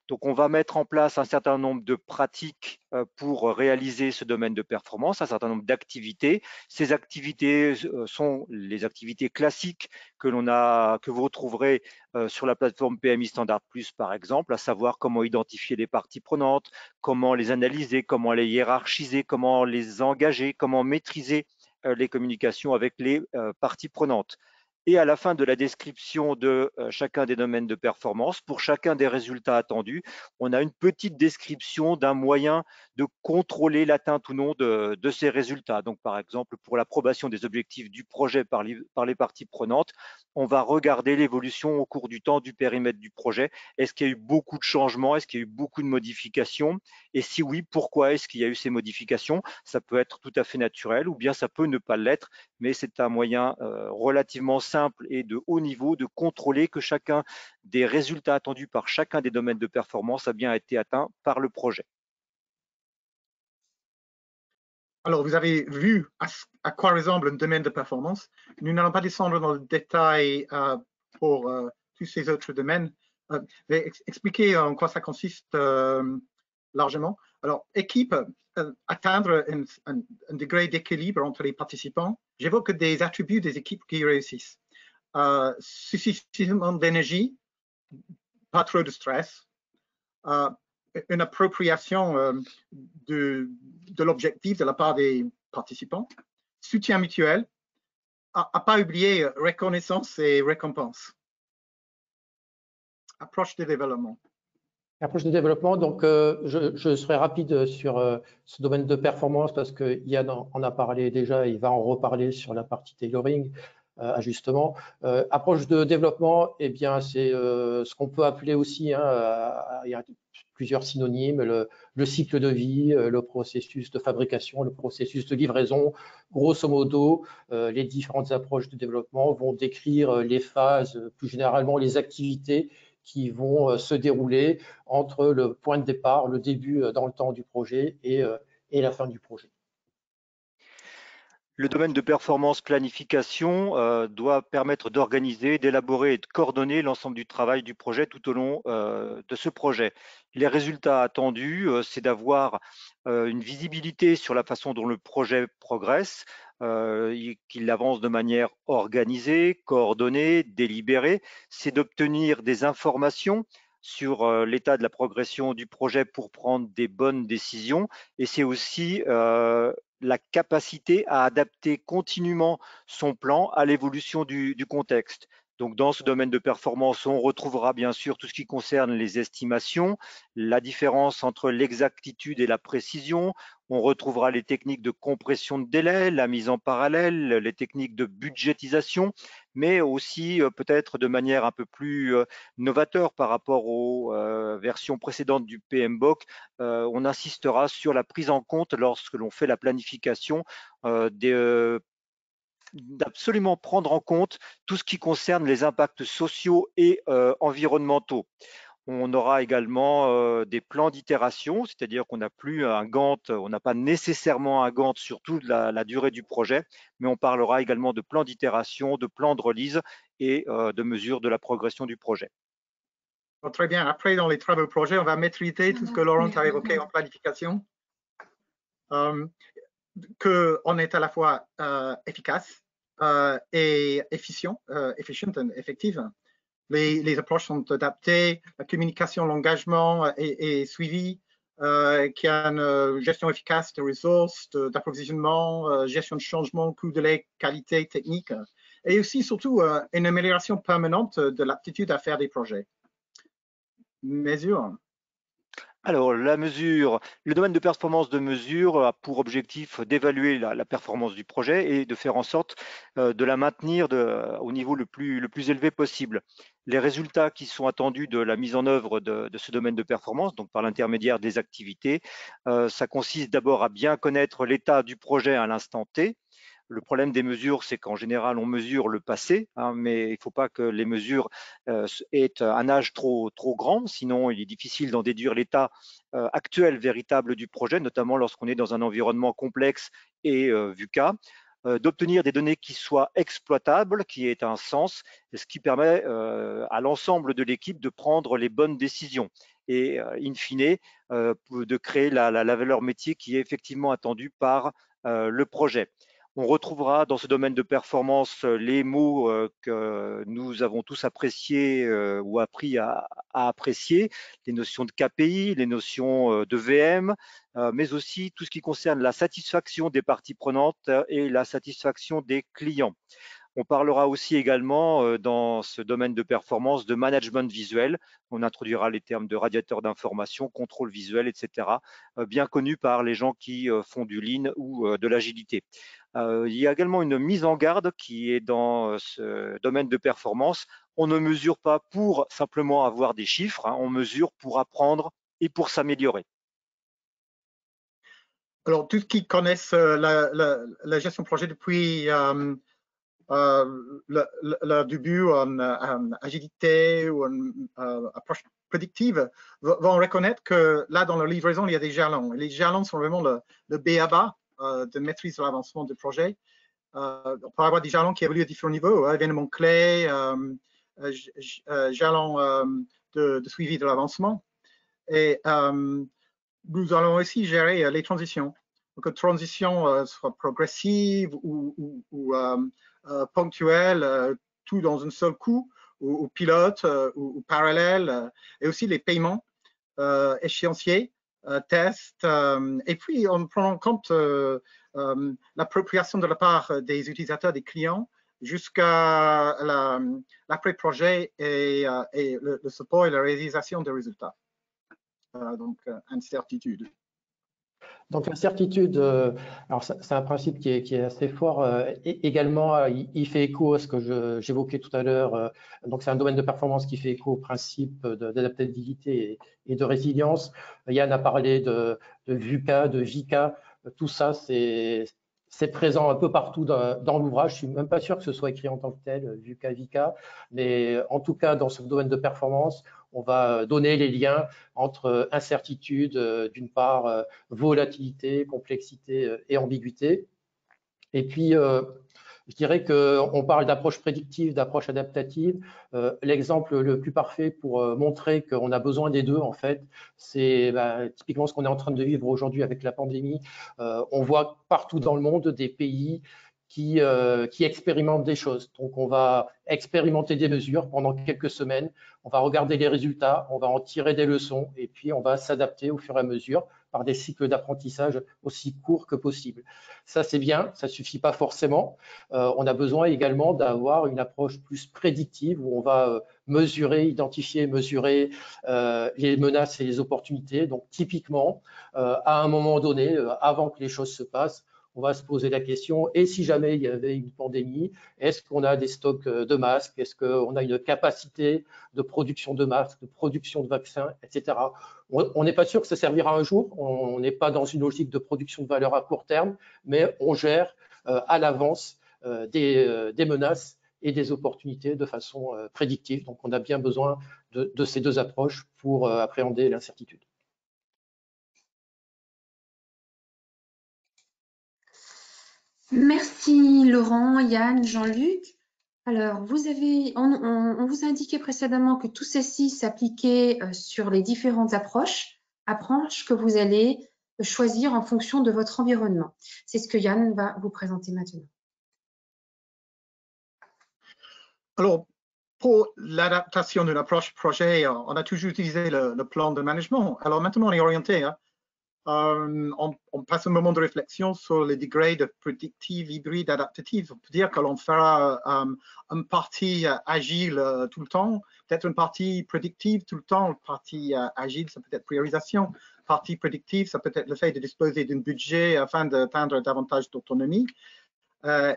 Donc, on va mettre en place un certain nombre de pratiques pour réaliser ce domaine de performance, un certain nombre d'activités. Ces activités sont les activités classiques que vous retrouverez sur la plateforme PMI Standard Plus, par exemple, à savoir comment identifier les parties prenantes, comment les analyser, comment les hiérarchiser, comment les engager, comment maîtriser les communications avec les parties prenantes. Et à la fin de la description de chacun des domaines de performance, pour chacun des résultats attendus, on a une petite description d'un moyen de contrôler l'atteinte ou non de ces résultats. Donc, par exemple, pour l'approbation des objectifs du projet par les parties prenantes, on va regarder l'évolution au cours du temps du périmètre du projet. Est-ce qu'il y a eu beaucoup de changements? Est-ce qu'il y a eu beaucoup de modifications? Et si oui, pourquoi est-ce qu'il y a eu ces modifications? Ça peut être tout à fait naturel ou bien ça peut ne pas l'être, mais c'est un moyen relativement simple et de haut niveau de contrôler que chacun des résultats attendus par chacun des domaines de performance a bien été atteint par le projet. Alors, vous avez vu à quoi ressemble un domaine de performance. Nous n'allons pas descendre dans le détail pour tous ces autres domaines. Je vais expliquer en quoi ça consiste largement. Alors, équipe, atteindre un degré d'équilibre entre les participants. J'évoque des attributs des équipes qui réussissent. Suffisamment d'énergie, pas trop de stress, une appropriation de l'objectif de la part des participants, soutien mutuel, à pas oublier reconnaissance et récompense. Approche de développement. Approche de développement, donc je serai rapide sur ce domaine de performance parce que Yann en a parlé déjà, il va en reparler sur la partie tailoring, ajustement. Approche de développement, eh bien c'est ce qu'on peut appeler aussi, il y a plusieurs synonymes, le cycle de vie, le processus de fabrication, le processus de livraison. Grosso modo, les différentes approches de développement vont décrire les phases, plus généralement les activités qui vont se dérouler entre le point de départ, le début dans le temps du projet et la fin du projet. Le domaine de performance planification doit permettre d'organiser, d'élaborer et de coordonner l'ensemble du travail du projet tout au long de ce projet. Les résultats attendus, c'est d'avoir une visibilité sur la façon dont le projet progresse, qu'il avance de manière organisée, coordonnée, délibérée. C'est d'obtenir des informations sur l'état de la progression du projet pour prendre des bonnes décisions. Et c'est aussi la capacité à adapter continuellement son plan à l'évolution du contexte. Donc, dans ce domaine de performance, on retrouvera bien sûr tout ce qui concerne les estimations, la différence entre l'exactitude et la précision. On retrouvera les techniques de compression de délai, la mise en parallèle, les techniques de budgétisation, mais aussi peut-être de manière un peu plus novateur par rapport aux versions précédentes du PMBOK. On insistera sur la prise en compte lorsque l'on fait la planification d'absolument prendre en compte tout ce qui concerne les impacts sociaux et environnementaux. On aura également des plans d'itération, c'est-à-dire qu'on n'a plus un Gantt, on n'a pas nécessairement un Gantt sur toute la durée du projet, mais on parlera également de plans d'itération, de plans de release et de mesures de la progression du projet. Bon, très bien. Après, dans les travaux projet, on va maîtriser tout ce que Laurent a évoqué en planification. Qu'on est à la fois efficace et efficient, effective. Les approches sont adaptées, la communication, l'engagement est suivi, qu'il y a une gestion efficace de ressources, d'approvisionnement, gestion de changement, coût, délai, qualité, technique. et aussi surtout une amélioration permanente de l'aptitude à faire des projets. Mesure. Alors, le domaine de performance de mesure a pour objectif d'évaluer la performance du projet et de faire en sorte de la maintenir au niveau le plus élevé possible. Les résultats qui sont attendus de la mise en œuvre de ce domaine de performance, donc par l'intermédiaire des activités, ça consiste d'abord à bien connaître l'état du projet à l'instant T. Le problème des mesures, c'est qu'en général, on mesure le passé, hein, mais il ne faut pas que les mesures aient un âge trop grand, sinon il est difficile d'en déduire l'état actuel véritable du projet, notamment lorsqu'on est dans un environnement complexe et VUCA, d'obtenir des données qui soient exploitables, qui aient un sens, ce qui permet à l'ensemble de l'équipe de prendre les bonnes décisions et, in fine, de créer la valeur métier qui est effectivement attendue par le projet. On retrouvera dans ce domaine de performance les mots que nous avons tous appréciés ou appris à apprécier, les notions de KPI, les notions de VM, mais aussi tout ce qui concerne la satisfaction des parties prenantes et la satisfaction des clients. On parlera aussi également dans ce domaine de performance de management visuel. On introduira les termes de radiateur d'information, contrôle visuel, etc., bien connus par les gens qui font du lean ou de l'agilité. Il y a également une mise en garde qui est dans ce domaine de performance. On ne mesure pas pour simplement avoir des chiffres, hein, on mesure pour apprendre et pour s'améliorer. Alors, tous qui connaissent la gestion de projet depuis le début en agilité ou en approche prédictive vont reconnaître que là, dans la livraison, il y a des jalons. Et les jalons sont vraiment le b.a.-ba de maîtrise de l'avancement du projet. On peut avoir des jalons qui évoluent à différents niveaux, événements clés, jalons de suivi de l'avancement. Et nous allons aussi gérer les transitions. Donc, que transition soit progressive ou ponctuelle, tout dans un seul coup, ou pilote, ou parallèle, et aussi les paiements, échéanciers, tests, et puis on prend en compte l'appropriation de la part des utilisateurs, des clients, jusqu'à l'après-projet et le support et la réalisation des résultats. Donc, incertitude. Donc l'incertitude, alors c'est un principe qui est assez fort. Également, il fait écho à ce que j'évoquais tout à l'heure. Donc c'est un domaine de performance qui fait écho au principe d'adaptabilité et de résilience. Yann a parlé de VUCA, de VICA. Tout ça, c'est présent un peu partout dans l'ouvrage. Je suis même pas sûr que ce soit écrit en tant que tel, VUCA, VICA. Mais en tout cas, dans ce domaine de performance, on va donner les liens entre incertitude, d'une part, volatilité, complexité et ambiguïté. Et puis, je dirais qu'on parle d'approche prédictive, d'approche adaptative. L'exemple le plus parfait pour montrer qu'on a besoin des deux, en fait, c'est typiquement ce qu'on est en train de vivre aujourd'hui avec la pandémie. On voit partout dans le monde des pays qui expérimentent des choses. Donc, on va expérimenter des mesures pendant quelques semaines, on va regarder les résultats, on va en tirer des leçons et puis on va s'adapter au fur et à mesure par des cycles d'apprentissage aussi courts que possible. Ça, c'est bien, ça ne suffit pas forcément. On a besoin également d'avoir une approche plus prédictive où on va mesurer, identifier, mesurer les menaces et les opportunités. Donc, typiquement, à un moment donné, avant que les choses se passent, on va se poser la question, et si jamais il y avait une pandémie, est-ce qu'on a des stocks de masques? Est-ce qu'on a une capacité de production de masques, de production de vaccins, etc. On n'est pas sûr que ça servira un jour. On n'est pas dans une logique de production de valeur à court terme, mais on gère à l'avance des menaces et des opportunités de façon prédictive. Donc, on a bien besoin de ces deux approches pour appréhender l'incertitude. Merci Laurent, Yann, Jean-Luc. Alors, on vous a indiqué précédemment que tout ceci s'appliquait sur les différentes approches que vous allez choisir en fonction de votre environnement. C'est ce que Yann va vous présenter maintenant. Alors, pour l'adaptation d'une approche projet, on a toujours utilisé le plan de management. Alors maintenant, on est orienté on passe un moment de réflexion sur les degrés de prédictive, hybride, adaptative. On peut dire que l'on fera une partie agile tout le temps, peut-être une partie prédictive tout le temps, une partie agile, ça peut être priorisation, partie prédictive, ça peut être le fait de disposer d'un budget afin d'atteindre davantage d'autonomie.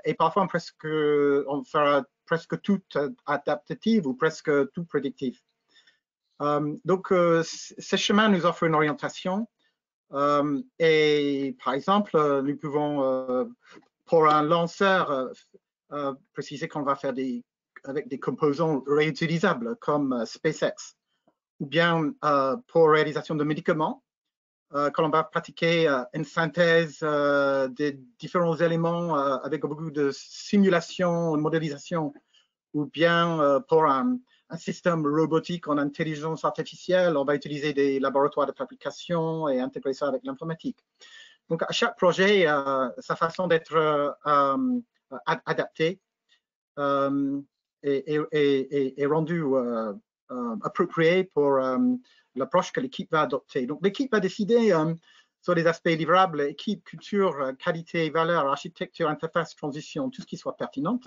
Et parfois, on fera presque tout adaptatif ou presque tout prédictif. Donc, ce chemin nous offre une orientation. Et par exemple, nous pouvons, pour un lanceur, préciser qu'on va faire avec des composants réutilisables comme SpaceX, ou bien pour réalisation de médicaments, quand on va pratiquer une synthèse des différents éléments avec beaucoup de simulation, de modélisation, ou bien pour un système robotique en intelligence artificielle, on va utiliser des laboratoires de fabrication et intégrer ça avec l'informatique. Donc, à chaque projet, sa façon d'être adaptée est rendue appropriée pour l'approche que l'équipe va adopter. Donc, l'équipe va décider sur les aspects livrables, équipe, culture, qualité, valeur, architecture, interface, transition, tout ce qui soit pertinent,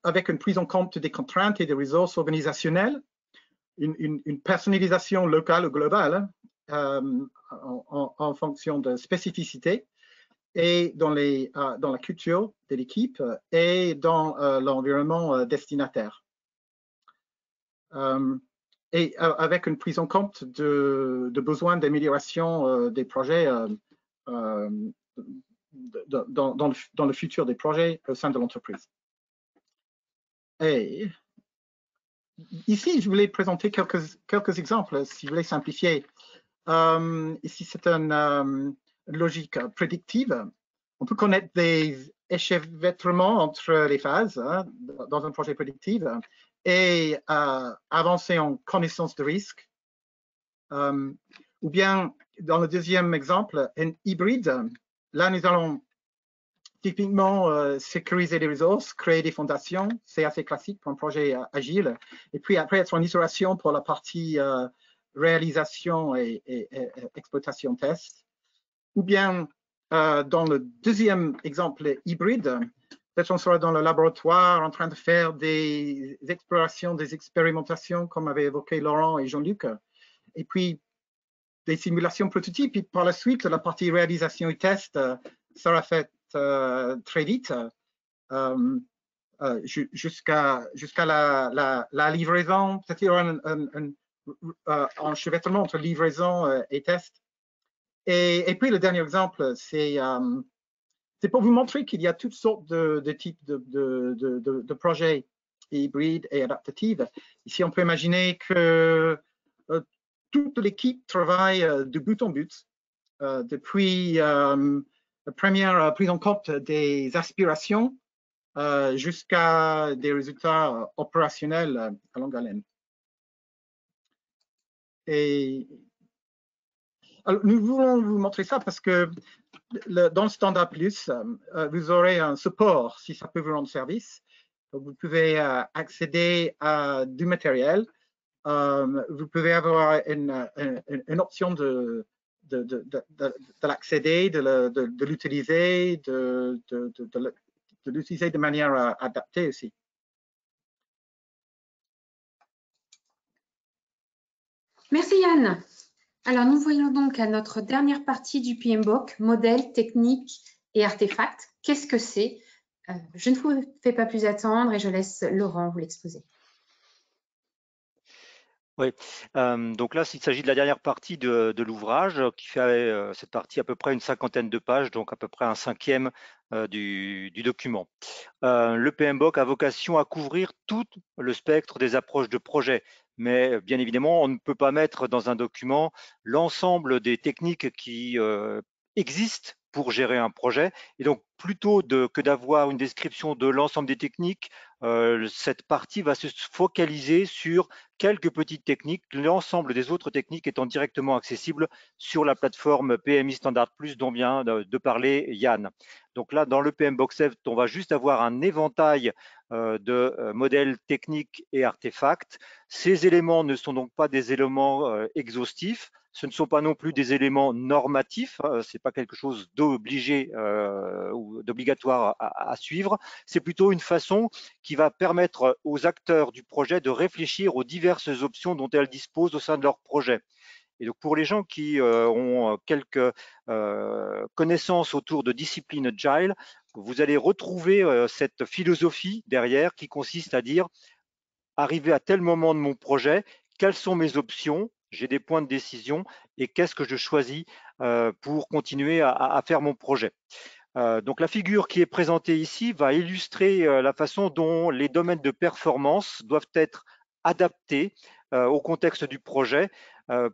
avec une prise en compte des contraintes et des ressources organisationnelles, une personnalisation locale ou globale en fonction de spécificité et dans la culture de l'équipe et dans l'environnement destinataire. Et avec une prise en compte de besoins d'amélioration des projets dans le futur des projets au sein de l'entreprise. Et ici, je voulais présenter quelques exemples, si je voulais simplifier. Ici, c'est une logique prédictive. On peut connaître des échevêtrements entre les phases dans un projet prédictif et avancer en connaissance de risque. Ou bien, dans le deuxième exemple, un hybride. Là, nous allons typiquement sécuriser les ressources, créer des fondations, c'est assez classique pour un projet agile. Et puis après, être en itération pour la partie réalisation et exploitation test. Ou bien, dans le deuxième exemple hybride, peut-être on sera dans le laboratoire en train de faire des explorations, des expérimentations, comme avaient évoqué Laurent et Jean-Luc. Et puis, des simulations prototypes. Et par la suite, la partie réalisation et test sera faite très vite jusqu'à la livraison, c'est-à-dire un enchevêtrement entre livraison et test. Et puis le dernier exemple, c'est pour vous montrer qu'il y a toutes sortes de types de projets hybrides et adaptatifs. Ici, on peut imaginer que toute l'équipe travaille de bout en bout depuis la première prise en compte des aspirations jusqu'à des résultats opérationnels à longue haleine. Et alors, nous voulons vous montrer ça parce que dans le Standard Plus, vous aurez un support si ça peut vous rendre service. Donc, vous pouvez accéder à du matériel. Vous pouvez avoir une option de l'accéder, de l'utiliser, de l'utiliser de manière adaptée aussi. Merci Yann. Alors nous voyons donc à notre dernière partie du PMBOK, modèle, technique et artefacts. Qu'est-ce que c'est? Je ne vous fais pas plus attendre et je laisse Laurent vous l'exposer. Oui, donc là, il s'agit de la dernière partie de l'ouvrage qui fait cette partie à peu près une cinquantaine de pages, donc à peu près un cinquième du document. Le PMBOK a vocation à couvrir tout le spectre des approches de projet, mais bien évidemment, on ne peut pas mettre dans un document l'ensemble des techniques qui existent pour gérer un projet. Et donc, plutôt que d'avoir une description de l'ensemble des techniques, cette partie va se focaliser sur quelques petites techniques, l'ensemble des autres techniques étant directement accessibles sur la plateforme PMI Standard Plus dont vient de parler Yann. Donc là, dans le PMBOK 7, on va juste avoir un éventail de modèles techniques et artefacts. Ces éléments ne sont donc pas des éléments exhaustifs. Ce ne sont pas non plus des éléments normatifs, hein, ce n'est pas quelque chose d'obligé ou d'obligatoire à suivre. C'est plutôt une façon qui va permettre aux acteurs du projet de réfléchir aux diverses options dont elles disposent au sein de leur projet. Et donc pour les gens qui ont quelques connaissances autour de discipline agile, vous allez retrouver cette philosophie derrière qui consiste à dire, arrivé à tel moment de mon projet, quelles sont mes options, j'ai des points de décision et qu'est-ce que je choisis pour continuer à faire mon projet. Donc la figure qui est présentée ici va illustrer la façon dont les domaines de performance doivent être adaptés au contexte du projet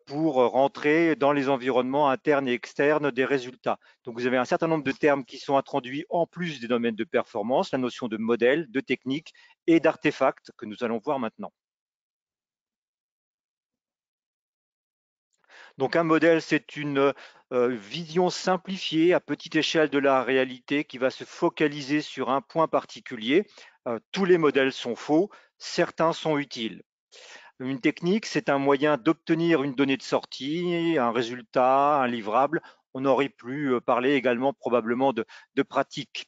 pour rentrer dans les environnements internes et externes des résultats. Donc vous avez un certain nombre de termes qui sont introduits en plus des domaines de performance, la notion de modèle, de technique et d'artefacts que nous allons voir maintenant. Donc un modèle, c'est une vision simplifiée à petite échelle de la réalité qui va se focaliser sur un point particulier. Tous les modèles sont faux, certains sont utiles. Une technique, c'est un moyen d'obtenir une donnée de sortie, un résultat, un livrable. On aurait pu parler également probablement de pratique.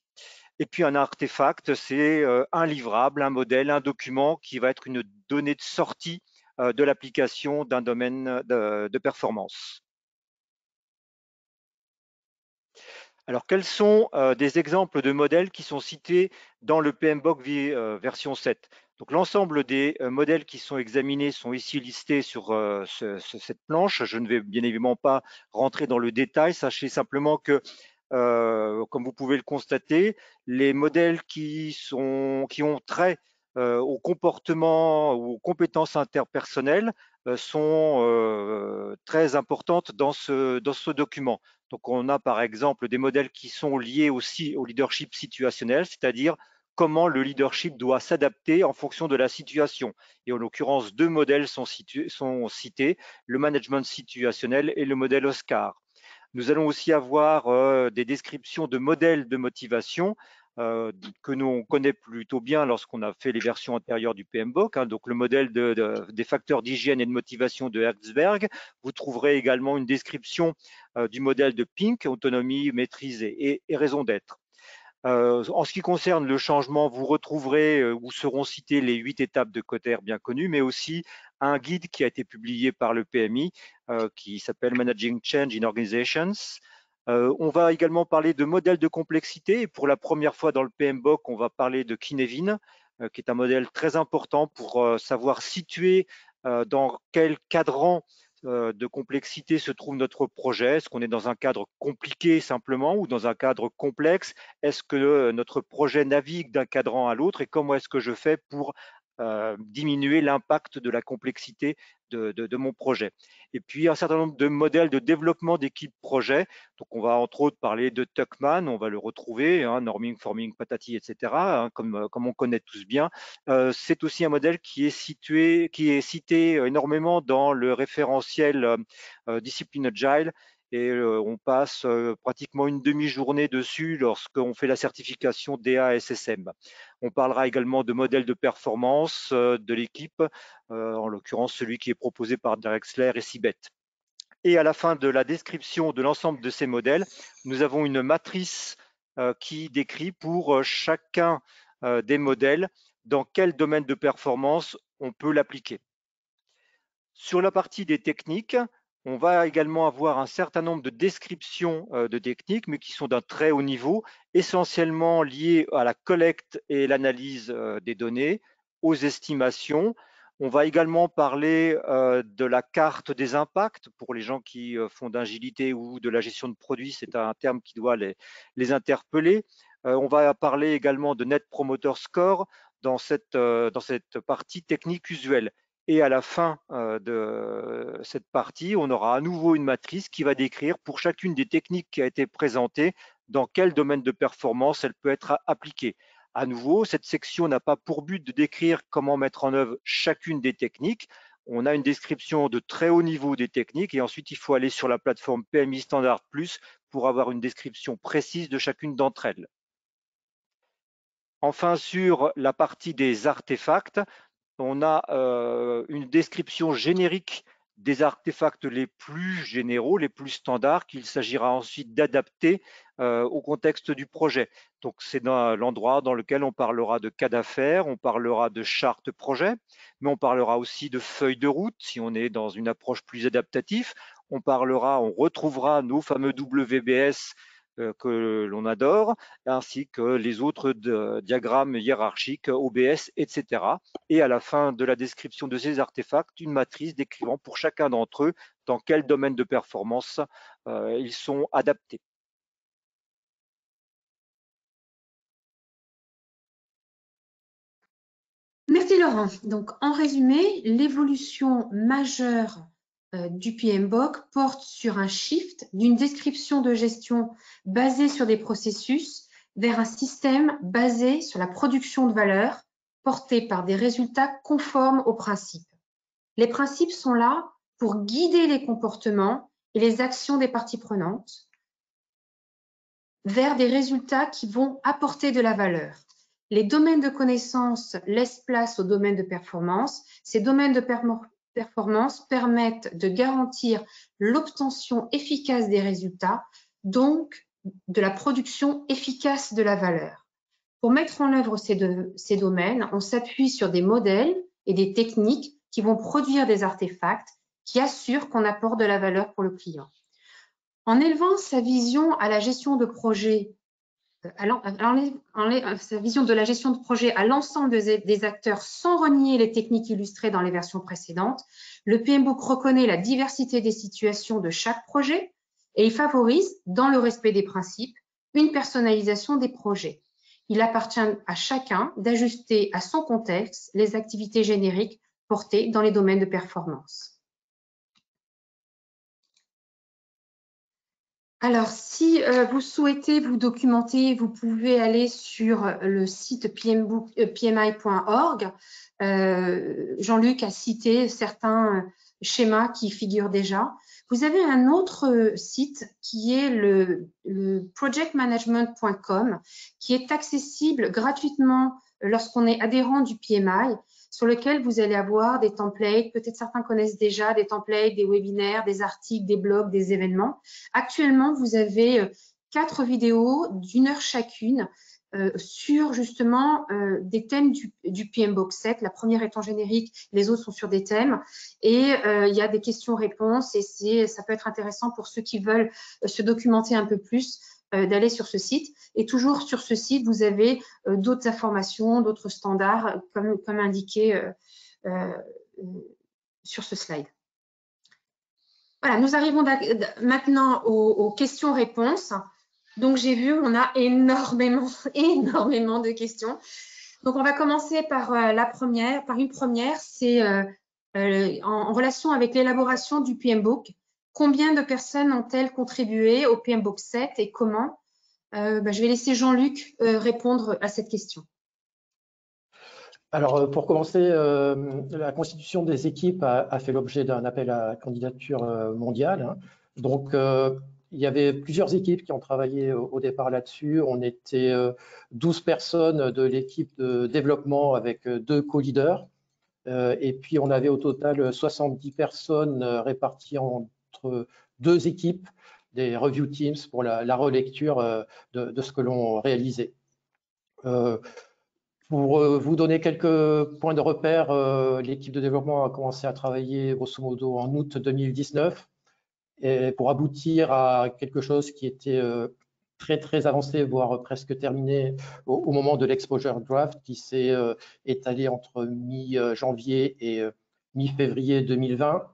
Et puis un artefact, c'est un livrable, un modèle, un document qui va être une donnée de sortie de l'application d'un domaine de performance. Alors, quels sont des exemples de modèles qui sont cités dans le PMBOK version 7? Donc, l'ensemble des modèles qui sont examinés sont ici listés sur cette planche. Je ne vais bien évidemment pas rentrer dans le détail. Sachez simplement que, comme vous pouvez le constater, les modèles qui ont trait au comportement ou aux compétences interpersonnelles sont très importantes dans ce document. Donc, on a par exemple des modèles qui sont liés aussi au leadership situationnel, c'est-à-dire comment le leadership doit s'adapter en fonction de la situation. Et en l'occurrence, deux modèles sont cités, le management situationnel et le modèle Oscar. Nous allons aussi avoir des descriptions de modèles de motivation que nous on connaît plutôt bien lorsqu'on a fait les versions antérieures du PMBOK, hein, donc le modèle des facteurs d'hygiène et de motivation de Herzberg. Vous trouverez également une description du modèle de Pink, autonomie, maîtrise et raison d'être. En ce qui concerne le changement, vous retrouverez où seront citées les 8 étapes de Kotter bien connues, mais aussi un guide qui a été publié par le PMI qui s'appelle Managing Change in Organizations. On va également parler de modèles de complexité et pour la première fois dans le PMBOK, on va parler de Kinevin, qui est un modèle très important pour savoir situer dans quel cadran de complexité se trouve notre projet. Est-ce qu'on est dans un cadre compliqué simplement ou dans un cadre complexe? Est-ce que notre projet navigue d'un cadran à l'autre et comment est-ce que je fais pour diminuer l'impact de la complexité de mon projet? Et puis un certain nombre de modèles de développement d'équipe projet. Donc on va entre autres parler de Tuckman, on va le retrouver, hein, norming, forming, patati, etc. Hein, comme on connaît tous bien. C'est aussi un modèle qui est cité énormément dans le référentiel Discipline Agile et on passe pratiquement une demi-journée dessus lorsqu'on fait la certification DA-SSM. On parlera également de modèles de performance de l'équipe, en l'occurrence celui qui est proposé par Drexler et Sibet. Et à la fin de la description de l'ensemble de ces modèles, nous avons une matrice qui décrit pour chacun des modèles dans quel domaine de performance on peut l'appliquer. Sur la partie des techniques, on va également avoir un certain nombre de descriptions de techniques, mais qui sont d'un très haut niveau, essentiellement liées à la collecte et l'analyse des données, aux estimations. On va également parler de la carte des impacts pour les gens qui font d'agilité ou de la gestion de produits. C'est un terme qui doit les interpeller. On va parler également de Net Promoter Score dans cette partie technique usuelle. Et à la fin de cette partie, on aura à nouveau une matrice qui va décrire pour chacune des techniques qui a été présentée dans quel domaine de performance elle peut être appliquée. À nouveau, cette section n'a pas pour but de décrire comment mettre en œuvre chacune des techniques. On a une description de très haut niveau des techniques et ensuite il faut aller sur la plateforme PMI Standard Plus pour avoir une description précise de chacune d'entre elles. Enfin, sur la partie des artefacts, on a une description générique des artefacts les plus généraux, les plus standards, qu'il s'agira ensuite d'adapter au contexte du projet. Donc, c'est dans l'endroit dans lequel on parlera de cas d'affaires, on parlera de charte projet, mais on parlera aussi de feuille de route, si on est dans une approche plus adaptative. On retrouvera nos fameux WBS que l'on adore, ainsi que les autres diagrammes hiérarchiques, OBS, etc. Et à la fin de la description de ces artefacts, une matrice décrivant pour chacun d'entre eux dans quel domaine de performance ils sont adaptés. Merci Laurent. Donc en résumé, l'évolution majeure du PMBOK porte sur un shift d'une description de gestion basée sur des processus vers un système basé sur la production de valeur porté par des résultats conformes aux principes. Les principes sont là pour guider les comportements et les actions des parties prenantes vers des résultats qui vont apporter de la valeur. Les domaines de connaissance laissent place aux domaines de performance. Ces domaines de performance permettent de garantir l'obtention efficace des résultats, donc de la production efficace de la valeur. Pour mettre en œuvre ces domaines, on s'appuie sur des modèles et des techniques qui vont produire des artefacts qui assurent qu'on apporte de la valeur pour le client. En élevant sa vision à la gestion de projet, sa vision de la gestion de projet à l'ensemble des acteurs sans renier les techniques illustrées dans les versions précédentes, le PMBOK reconnaît la diversité des situations de chaque projet et il favorise, dans le respect des principes, une personnalisation des projets. Il appartient à chacun d'ajuster à son contexte les activités génériques portées dans les domaines de performance. Alors, si vous souhaitez vous documenter, vous pouvez aller sur le site pmi.org. Jean-Luc a cité certains schémas qui figurent déjà. Vous avez un autre site qui est le projectmanagement.com, qui est accessible gratuitement lorsqu'on est adhérent du PMI, sur lequel vous allez avoir des templates, peut-être certains connaissent déjà des templates, des webinaires, des articles, des blogs, des événements. Actuellement, vous avez 4 vidéos d'1 heure chacune sur justement des thèmes du PMBOK 7. La première étant générique, les autres sont sur des thèmes. Et il y a des questions-réponses et ça peut être intéressant pour ceux qui veulent se documenter un peu plus d'aller sur ce site. Et toujours sur ce site, vous avez d'autres informations, d'autres standards, comme indiqué sur ce slide. Voilà, nous arrivons maintenant aux questions-réponses. Donc, j'ai vu, on a énormément de questions. Donc, on va commencer par une première, c'est en relation avec l'élaboration du PMBOK. Combien de personnes ont-elles contribué au PMBOK 7 et comment? Je vais laisser Jean-Luc répondre à cette question. Alors, pour commencer, la constitution des équipes a fait l'objet d'un appel à candidature mondial. Hein. Donc, il y avait plusieurs équipes qui ont travaillé au départ là-dessus. On était 12 personnes de l'équipe de développement avec 2 co-leaders. Et puis, on avait au total 70 personnes réparties entre 2 équipes, des review teams pour la relecture de ce que l'on réalisait. Pour vous donner quelques points de repère, l'équipe de développement a commencé à travailler grosso modo en août 2019 et pour aboutir à quelque chose qui était très avancé, voire presque terminé au moment de l'exposure draft qui s'est étalé entre mi-janvier et mi-février 2020.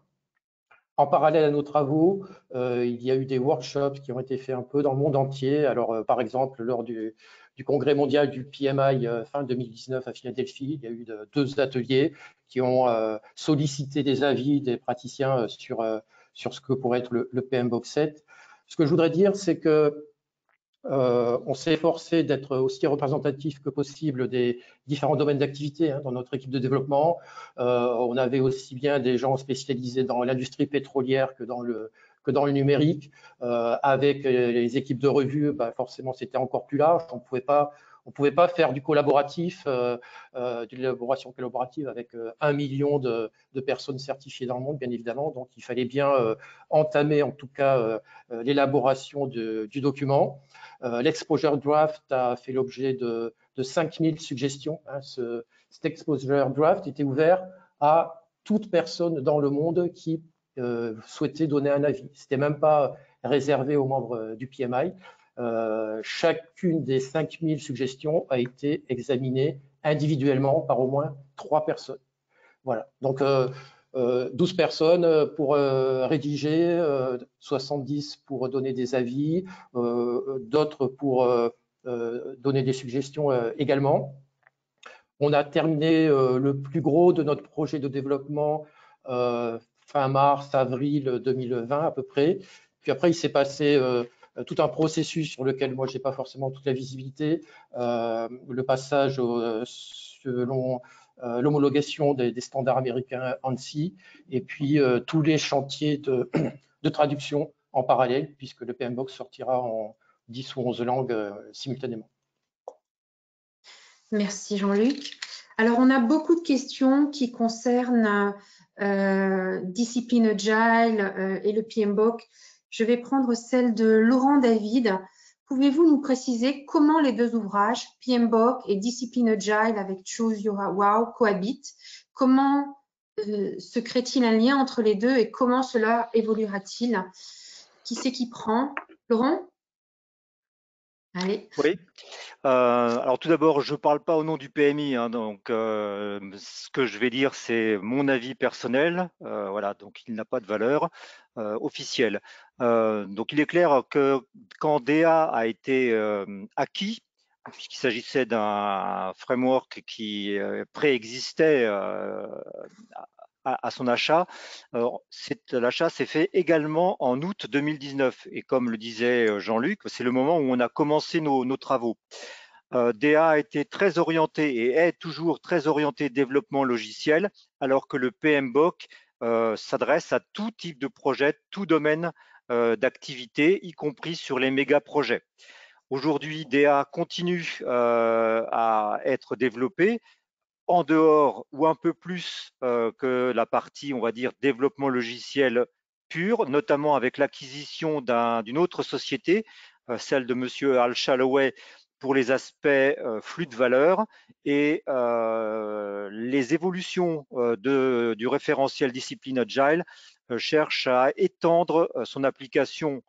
En parallèle à nos travaux, il y a eu des workshops qui ont été faits un peu dans le monde entier. Alors, par exemple, lors du congrès mondial du PMI fin 2019 à Philadelphie, il y a eu 2 ateliers qui ont sollicité des avis des praticiens sur ce que pourrait être le PMBOK 7. Ce que je voudrais dire, c'est que on s'est efforcé d'être aussi représentatif que possible des différents domaines d'activité dans notre équipe de développement. On avait aussi bien des gens spécialisés dans l'industrie pétrolière que dans le avec les équipes de revue, forcément, c'était encore plus large. On On ne pouvait pas faire du collaboratif, de l'élaboration collaborative avec 1 million de personnes certifiées dans le monde, bien évidemment. Donc, il fallait bien entamer, en tout cas, l'élaboration du document. L'exposure draft a fait l'objet de 5000 suggestions. Hein. Cet exposure draft était ouvert à toute personne dans le monde qui souhaitait donner un avis. Ce n'était même pas réservé aux membres du PMI. Chacune des 5000 suggestions a été examinée individuellement par au moins 3 personnes. Voilà. Donc, 12 personnes pour rédiger, 70 pour donner des avis, d'autres pour donner des suggestions également. On a terminé le plus gros de notre projet de développement fin mars, avril 2020 à peu près. Puis après, il s'est passé tout un processus sur lequel moi, je n'ai pas forcément toute la visibilité. Le passage selon l'homologation des standards américains ANSI et puis tous les chantiers de traduction en parallèle, puisque le PMBOK sortira en 10 ou 11 langues simultanément. Merci Jean-Luc. Alors, on a beaucoup de questions qui concernent Discipline Agile et le PMBOK. Je vais prendre celle de Laurent David. Pouvez-vous nous préciser comment les deux ouvrages, PMBOK et Discipline Agile avec Choose Your Wow, cohabitent? Comment se crée-t-il un lien entre les deux et comment cela évoluera-t-il? Qui c'est qui prend? Laurent? Allez. Oui. Alors tout d'abord, je ne parle pas au nom du PMI, hein, donc ce que je vais dire, c'est mon avis personnel. Voilà, donc il n'a pas de valeur officielle. Donc il est clair que quand DA a été acquis, puisqu'il s'agissait d'un framework qui préexistait à son achat. L'achat s'est fait également en août 2019 et comme le disait Jean-Luc, c'est le moment où on a commencé nos travaux. DA a été très orienté et est toujours très orienté développement logiciel, alors que le PMBOK s'adresse à tout type de projet, tout domaine d'activité, y compris sur les méga projets. Aujourd'hui, DA continue à être développé en dehors ou un peu plus que la partie, on va dire, développement logiciel pur, notamment avec l'acquisition d'une autre société, celle de Monsieur Al Shalloway, pour les aspects flux de valeur et les évolutions du référentiel Discipline Agile cherchent à étendre son application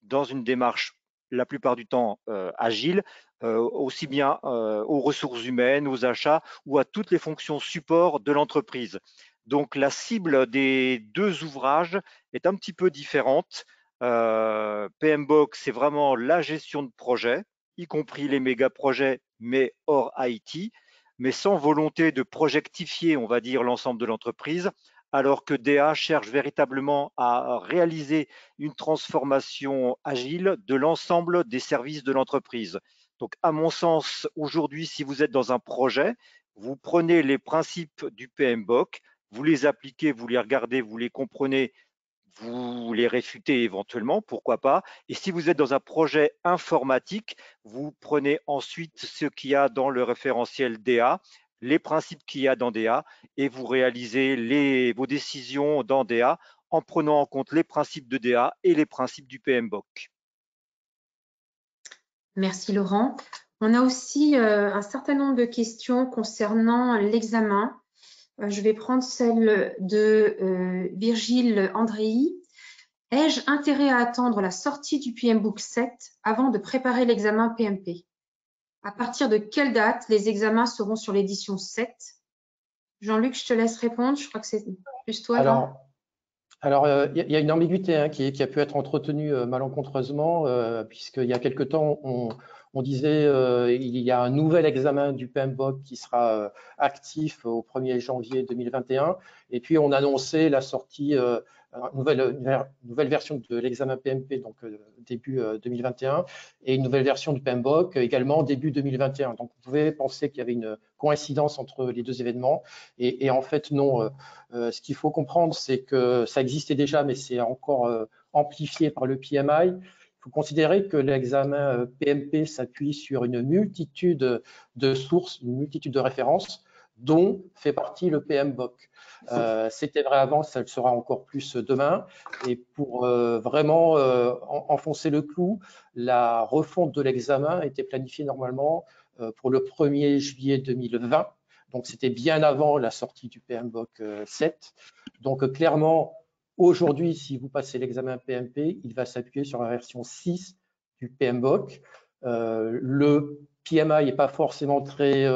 dans une démarche la plupart du temps agile, aussi bien aux ressources humaines, aux achats ou à toutes les fonctions support de l'entreprise. Donc la cible des deux ouvrages est un petit peu différente. PMBOK, c'est vraiment la gestion de projet, y compris les méga projets, mais hors IT, mais sans volonté de projectifier, on va dire, l'ensemble de l'entreprise, alors que DA cherche véritablement à réaliser une transformation agile de l'ensemble des services de l'entreprise. Donc, à mon sens, aujourd'hui, si vous êtes dans un projet, vous prenez les principes du PMBOK, vous les appliquez, vous les regardez, vous les comprenez, vous les réfutez éventuellement, pourquoi pas. Et si vous êtes dans un projet informatique, vous prenez ensuite ce qu'il y a dans le référentiel DA, les principes qu'il y a dans DA, et vous réalisez vos décisions dans DA en prenant en compte les principes de DA et les principes du PMBOK. Merci Laurent. On a aussi un certain nombre de questions concernant l'examen. Je vais prendre celle de Virgile Andréi. Ai-je intérêt à attendre la sortie du PMBOK 7 avant de préparer l'examen PMP? À partir de quelle date les examens seront sur l'édition 7? Jean-Luc, je te laisse répondre. Je crois que c'est plus toi. Alors, il y a une ambiguïté hein, qui a pu être entretenue malencontreusement, puisqu'il y a quelque temps, on disait il y a un nouvel examen du PMBOK qui sera actif au 1er janvier 2021, et puis on annonçait la sortie, nouvelle version de l'examen PMP, donc début 2021, et une nouvelle version du PMBOK également début 2021. Donc, vous pouvez penser qu'il y avait une coïncidence entre les deux événements, et en fait, non. Ce qu'il faut comprendre, c'est que ça existait déjà, mais c'est encore amplifié par le PMI. faut considérer que l'examen PMP s'appuie sur une multitude de sources, une multitude de références, dont fait partie le PMBOK. C'était vrai avant, ça le sera encore plus demain. Et pour vraiment enfoncer le clou, la refonte de l'examen était planifiée normalement pour le 1er juillet 2020. Donc, c'était bien avant la sortie du PMBOK 7. Donc, clairement, aujourd'hui, si vous passez l'examen PMP, il va s'appuyer sur la version 6 du PMBOK. Le PMI n'est pas forcément très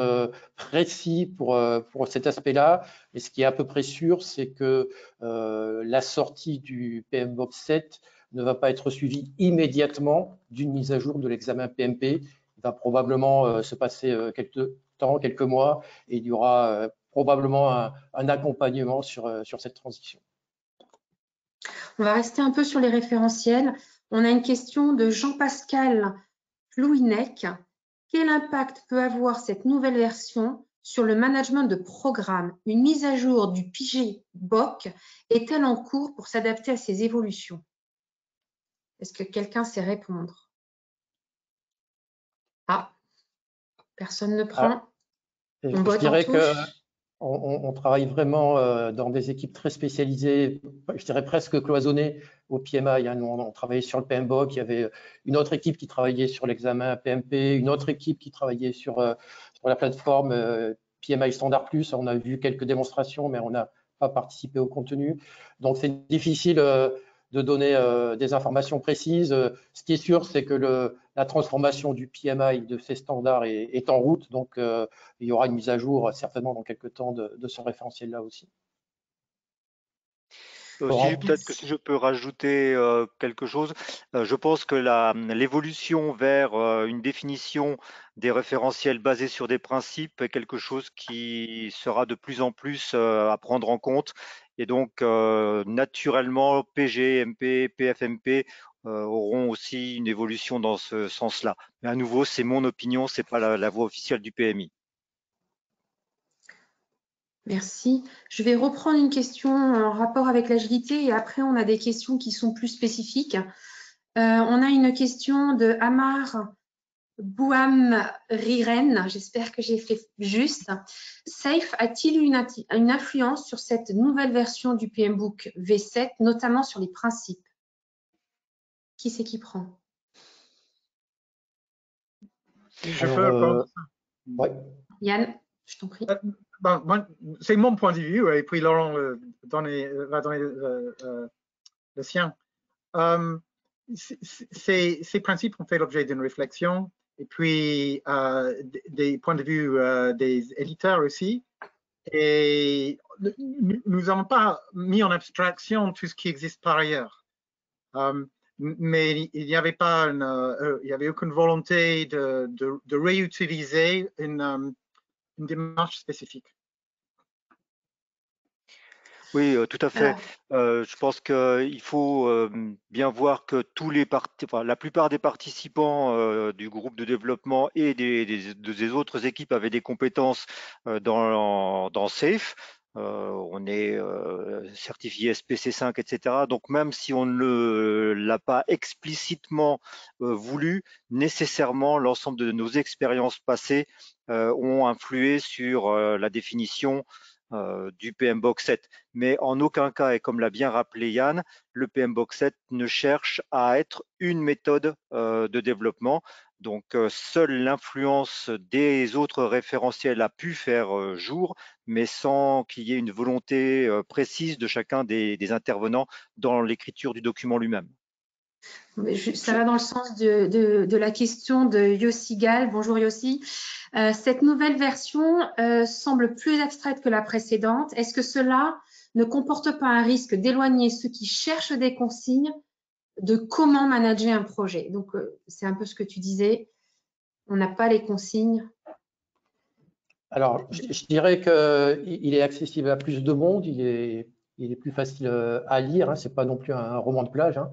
précis pour cet aspect-là, mais ce qui est à peu près sûr, c'est que la sortie du PMBOK 7 ne va pas être suivie immédiatement d'une mise à jour de l'examen PMP. Il va probablement se passer quelques temps, quelques mois, et il y aura probablement un accompagnement sur cette transition. On va rester un peu sur les référentiels. On a une question de Jean-Pascal Louinec. Quel impact peut avoir cette nouvelle version sur le management de programme? Une mise à jour du PMBOK est-elle en cours pour s'adapter à ces évolutions? Est-ce que quelqu'un sait répondre? Ah, personne ne prend. Je dirais qu'on travaille vraiment dans des équipes très spécialisées, je dirais presque cloisonnées au PMI. Nous, on travaillait sur le PMBOK, il y avait une autre équipe qui travaillait sur l'examen PMP, une autre équipe qui travaillait sur la plateforme PMI Standard Plus. On a vu quelques démonstrations, mais on n'a pas participé au contenu. Donc, c'est difficile de donner des informations précises. Ce qui est sûr, c'est que la transformation du PMI de ces standards est en route. Donc, il y aura une mise à jour certainement dans quelques temps de ce référentiel-là aussi. Aussi, peut-être que si je peux rajouter quelque chose, je pense que l'évolution vers une définition des référentiels basés sur des principes est quelque chose qui sera de plus en plus à prendre en compte. Et donc, naturellement, PG, MP, PFMP auront aussi une évolution dans ce sens-là. Mais à nouveau, c'est mon opinion, c'est pas la voie officielle du PMI. Merci. Je vais reprendre une question en rapport avec l'agilité et après, on a des questions qui sont plus spécifiques. On a une question de Amar Bouamriren, j'espère que j'ai fait juste. SAFe a-t-il une influence sur cette nouvelle version du PMBOK V7, notamment sur les principes? Qui c'est qui prend? Je peux répondre. Ouais. Yann, je t'en prie. C'est mon point de vue, et puis Laurent va donner le sien. Ces principes ont fait l'objet d'une réflexion, et puis des points de vue des éditeurs aussi. Et nous n'avons pas mis en abstraction tout ce qui existe par ailleurs. Mais il n'y avait pas il y avait aucune volonté de réutiliser une démarche spécifique. Oui, tout à fait. Je pense qu'il faut bien voir que la plupart des participants du groupe de développement et des autres équipes avaient des compétences dans SAFe. On est certifié SPC5, etc. Donc même si on ne l'a pas explicitement voulu, nécessairement l'ensemble de nos expériences passées ont influé sur la définition du PMBOK 7. Mais en aucun cas, et comme l'a bien rappelé Yann, le PMBOK 7 ne cherche à être une méthode de développement. Donc, seule l'influence des autres référentiels a pu faire jour, mais sans qu'il y ait une volonté précise de chacun des intervenants dans l'écriture du document lui-même. Ça va dans le sens de la question de Yossi Gall. Bonjour Yossi. Cette nouvelle version semble plus abstraite que la précédente. Est-ce que cela ne comporte pas un risque d'éloigner ceux qui cherchent des consignes de comment manager un projet? Donc, c'est un peu ce que tu disais. On n'a pas les consignes. Alors, je dirais qu'il est accessible à plus de monde. Il est plus facile à lire. Hein, c'est pas non plus un roman de plage. Hein.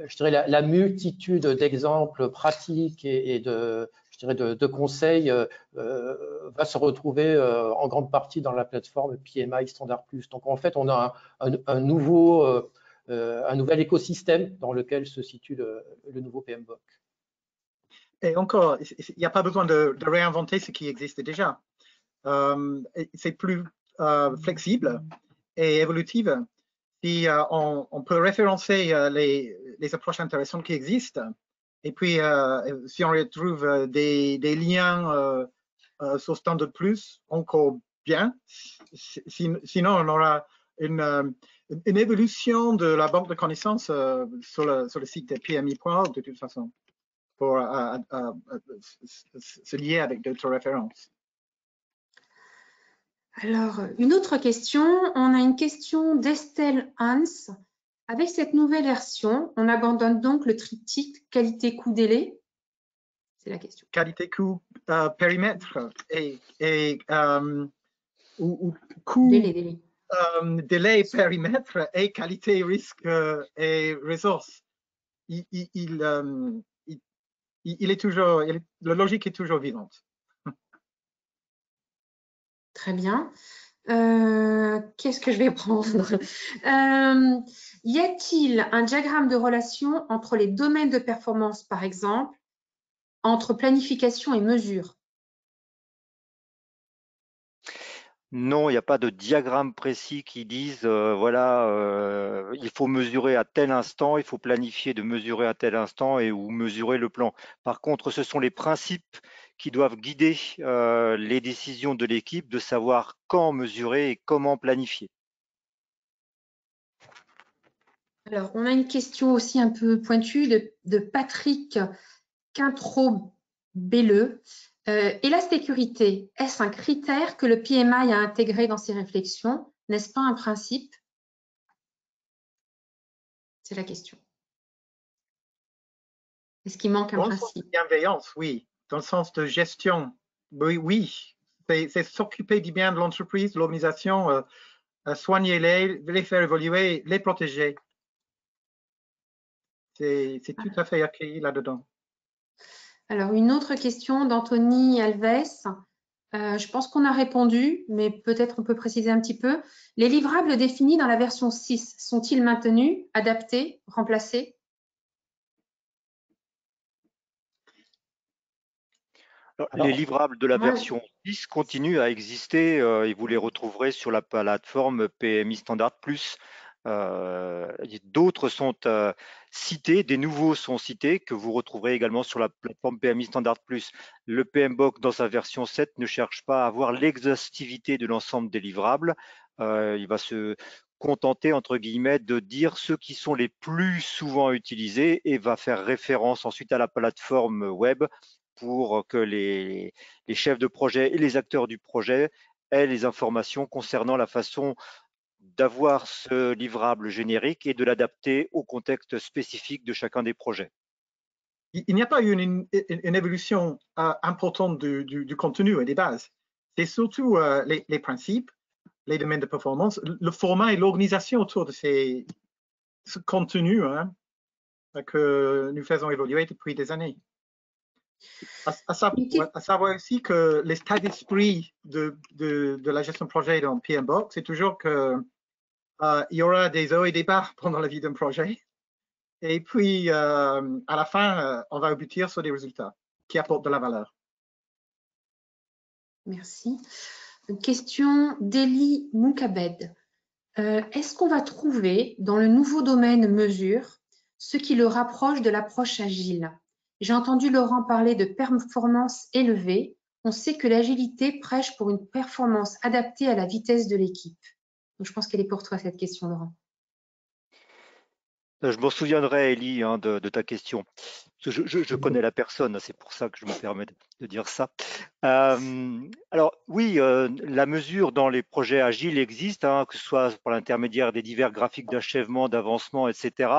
Je dirais la multitude d'exemples pratiques et de conseils va se retrouver en grande partie dans la plateforme PMI Standard Plus. Donc en fait, on a un nouveau un nouvel écosystème dans lequel se situe le nouveau PMBOK. Et encore, il n'y a pas besoin de réinventer ce qui existe déjà. C'est plus flexible et évolutif. Si on peut référencer les approches intéressantes qui existent, et puis si on retrouve des liens sur Standard Plus, encore bien. Sinon, on aura une évolution de la banque de connaissances sur le site de PMI.org de toute façon, pour se lier avec d'autres références. Alors, une autre question. On a une question d'Estelle Hans. Avec cette nouvelle version, on abandonne donc le triptyque qualité-coût-délai? C'est la question. Qualité-coût, périmètre et ou coût, Délai. Délai, périmètre et qualité, risque et ressources. Il est toujours, la logique est toujours vivante. Très bien. Qu'est-ce que je vais prendre? Y a-t-il un diagramme de relation entre les domaines de performance, par exemple, entre planification et mesure? Non, il n'y a pas de diagramme précis qui dise voilà, il faut mesurer à tel instant, il faut planifier de mesurer à tel instant et ou mesurer le plan. Par contre, ce sont les principes qui doivent guider les décisions de l'équipe de savoir quand mesurer et comment planifier. Alors, on a une question aussi un peu pointue de Patrick Quintreau-Belleux. Et la sécurité, est-ce un critère que le PMI a intégré dans ses réflexions? N'est-ce pas un principe? C'est la question. Est-ce qu'il manque un Dans le sens principe? de bienveillance, oui. Dans le sens de gestion, oui. C'est s'occuper du bien de l'entreprise, de l'organisation, soigner les faire évoluer, les protéger. C'est tout à fait accueilli là-dedans. Alors, une autre question d'Anthony Alves. Je pense qu'on a répondu, mais peut-être on peut préciser un petit peu. Les livrables définis dans la version 6 sont-ils maintenus, adaptés, remplacés? Les livrables de la version 6 continuent à exister et vous les retrouverez sur la plateforme PMI Standard Plus. D'autres sont cités, des nouveaux sont cités que vous retrouverez également sur la plateforme PMI Standard Plus. Le PMBOK dans sa version 7 ne cherche pas à avoir l'exhaustivité de l'ensemble des livrables. Il va se contenter entre guillemets de dire ceux qui sont les plus souvent utilisés et va faire référence ensuite à la plateforme web pour que les chefs de projet et les acteurs du projet aient les informations concernant la façon d'avoir ce livrable générique et de l'adapter au contexte spécifique de chacun des projets. Il n'y a pas eu une évolution importante du contenu et des bases. C'est surtout les principes, les domaines de performance, le format et l'organisation autour de ce contenu que nous faisons évoluer depuis des années. À savoir aussi que l'état d'esprit de la gestion de projet dans PMBOK, c'est toujours que il y aura des hauts et des bas pendant la vie d'un projet. Et puis, à la fin, on va aboutir sur des résultats qui apportent de la valeur. Merci. Une question d'Eli Moukabed. Est-ce qu'on va trouver dans le nouveau domaine mesure ce qui le rapproche de l'approche agile? J'ai entendu Laurent parler de performance élevée. On sait que l'agilité prêche pour une performance adaptée à la vitesse de l'équipe. Donc, je pense qu'elle est pour toi, cette question, Laurent. Je m'en souviendrai, Elie, de ta question. Je connais la personne, c'est pour ça que je me permets de dire ça. Alors oui, la mesure dans les projets agiles existe, que ce soit par l'intermédiaire des divers graphiques d'achèvement, d'avancement, etc.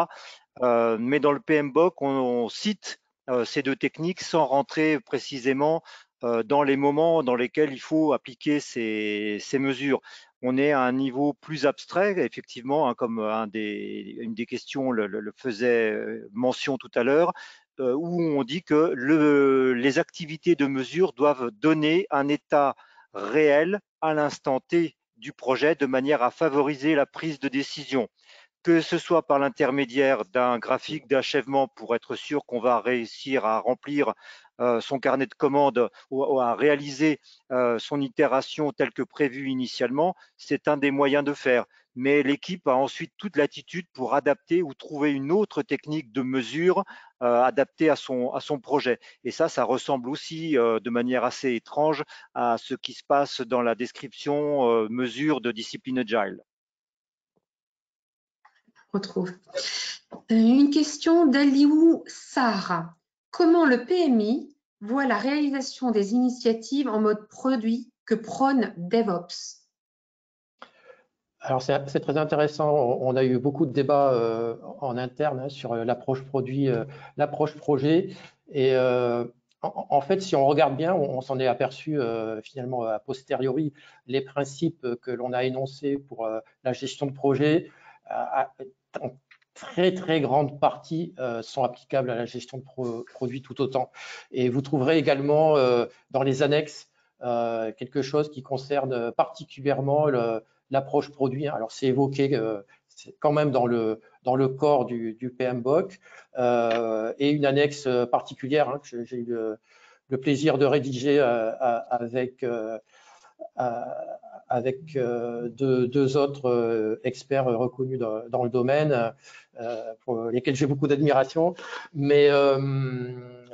Mais dans le PMBOK, on cite ces deux techniques sans rentrer précisément dans les moments dans lesquels il faut appliquer ces mesures. On est à un niveau plus abstrait, effectivement, comme une des questions le faisait mention tout à l'heure, où on dit que les activités de mesure doivent donner un état réel à l'instant T du projet de manière à favoriser la prise de décision. que ce soit par l'intermédiaire d'un graphique d'achèvement pour être sûr qu'on va réussir à remplir son carnet de commandes ou à réaliser son itération telle que prévue initialement, c'est un des moyens de faire. Mais l'équipe a ensuite toute l'attitude pour adapter ou trouver une autre technique de mesure adaptée à son projet. Et ça ressemble aussi de manière assez étrange à ce qui se passe dans la description mesure de discipline Agile. Retrouve. Une question d'Aliou Sarr. Comment le PMI voit la réalisation des initiatives en mode produit que prône DevOps? Alors, c'est très intéressant. On a eu beaucoup de débats en interne sur l'approche produit, l'approche projet. Et en fait, si on regarde bien, on s'en est aperçu finalement a posteriori, les principes que l'on a énoncés pour la gestion de projet, en très grande partie sont applicables à la gestion de produits tout autant. Et vous trouverez également dans les annexes quelque chose qui concerne particulièrement l'approche produit. Alors, c'est évoqué quand même dans le corps du PMBOK et une annexe particulière que j'ai eu le plaisir de rédiger avec deux autres experts reconnus dans le domaine, pour lesquels j'ai beaucoup d'admiration. Mais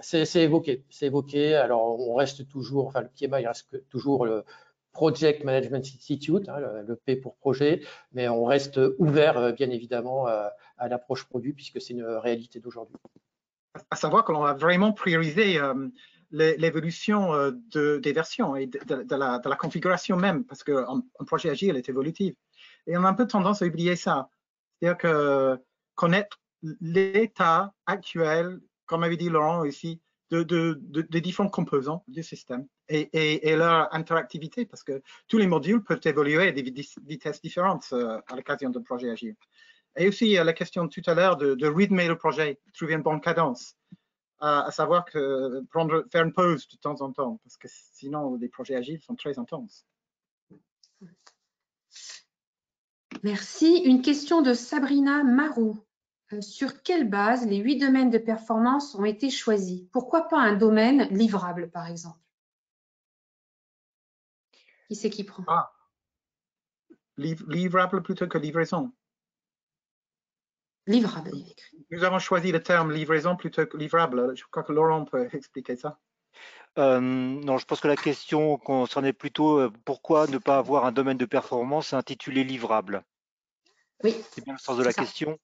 c'est évoqué. Alors, on reste toujours, enfin, le PMI reste toujours le Project Management Institute, le P pour projet, mais on reste ouvert, bien évidemment, à l'approche produit, puisque c'est une réalité d'aujourd'hui. À savoir que l'on a vraiment priorisé l'évolution des versions et de la configuration même, parce qu'un projet agile est évolutif. Et on a un peu tendance à oublier ça. C'est-à-dire que connaître l'état actuel, comme avait dit Laurent ici, des différents composants du système et leur interactivité, parce que tous les modules peuvent évoluer à des vitesses différentes à l'occasion d'un projet agile. Et aussi la question tout à l'heure de rythmer le projet, trouver une bonne cadence, à savoir que faire une pause de temps en temps, parce que sinon les projets agiles sont très intenses. Merci. Une question de Sabrina Marou. Sur quelle base les 8 domaines de performance ont été choisis? Pourquoi pas un domaine livrable, par exemple? Qui c'est qui prend? Livrable plutôt que livraison. Livrable, il est écrit. Nous avons choisi le terme livraison plutôt que livrable. Je crois que Laurent peut expliquer ça. Non, je pense que la question concernait plutôt pourquoi ne pas avoir un domaine de performance intitulé livrable. Oui. C'est bien le sens de la question.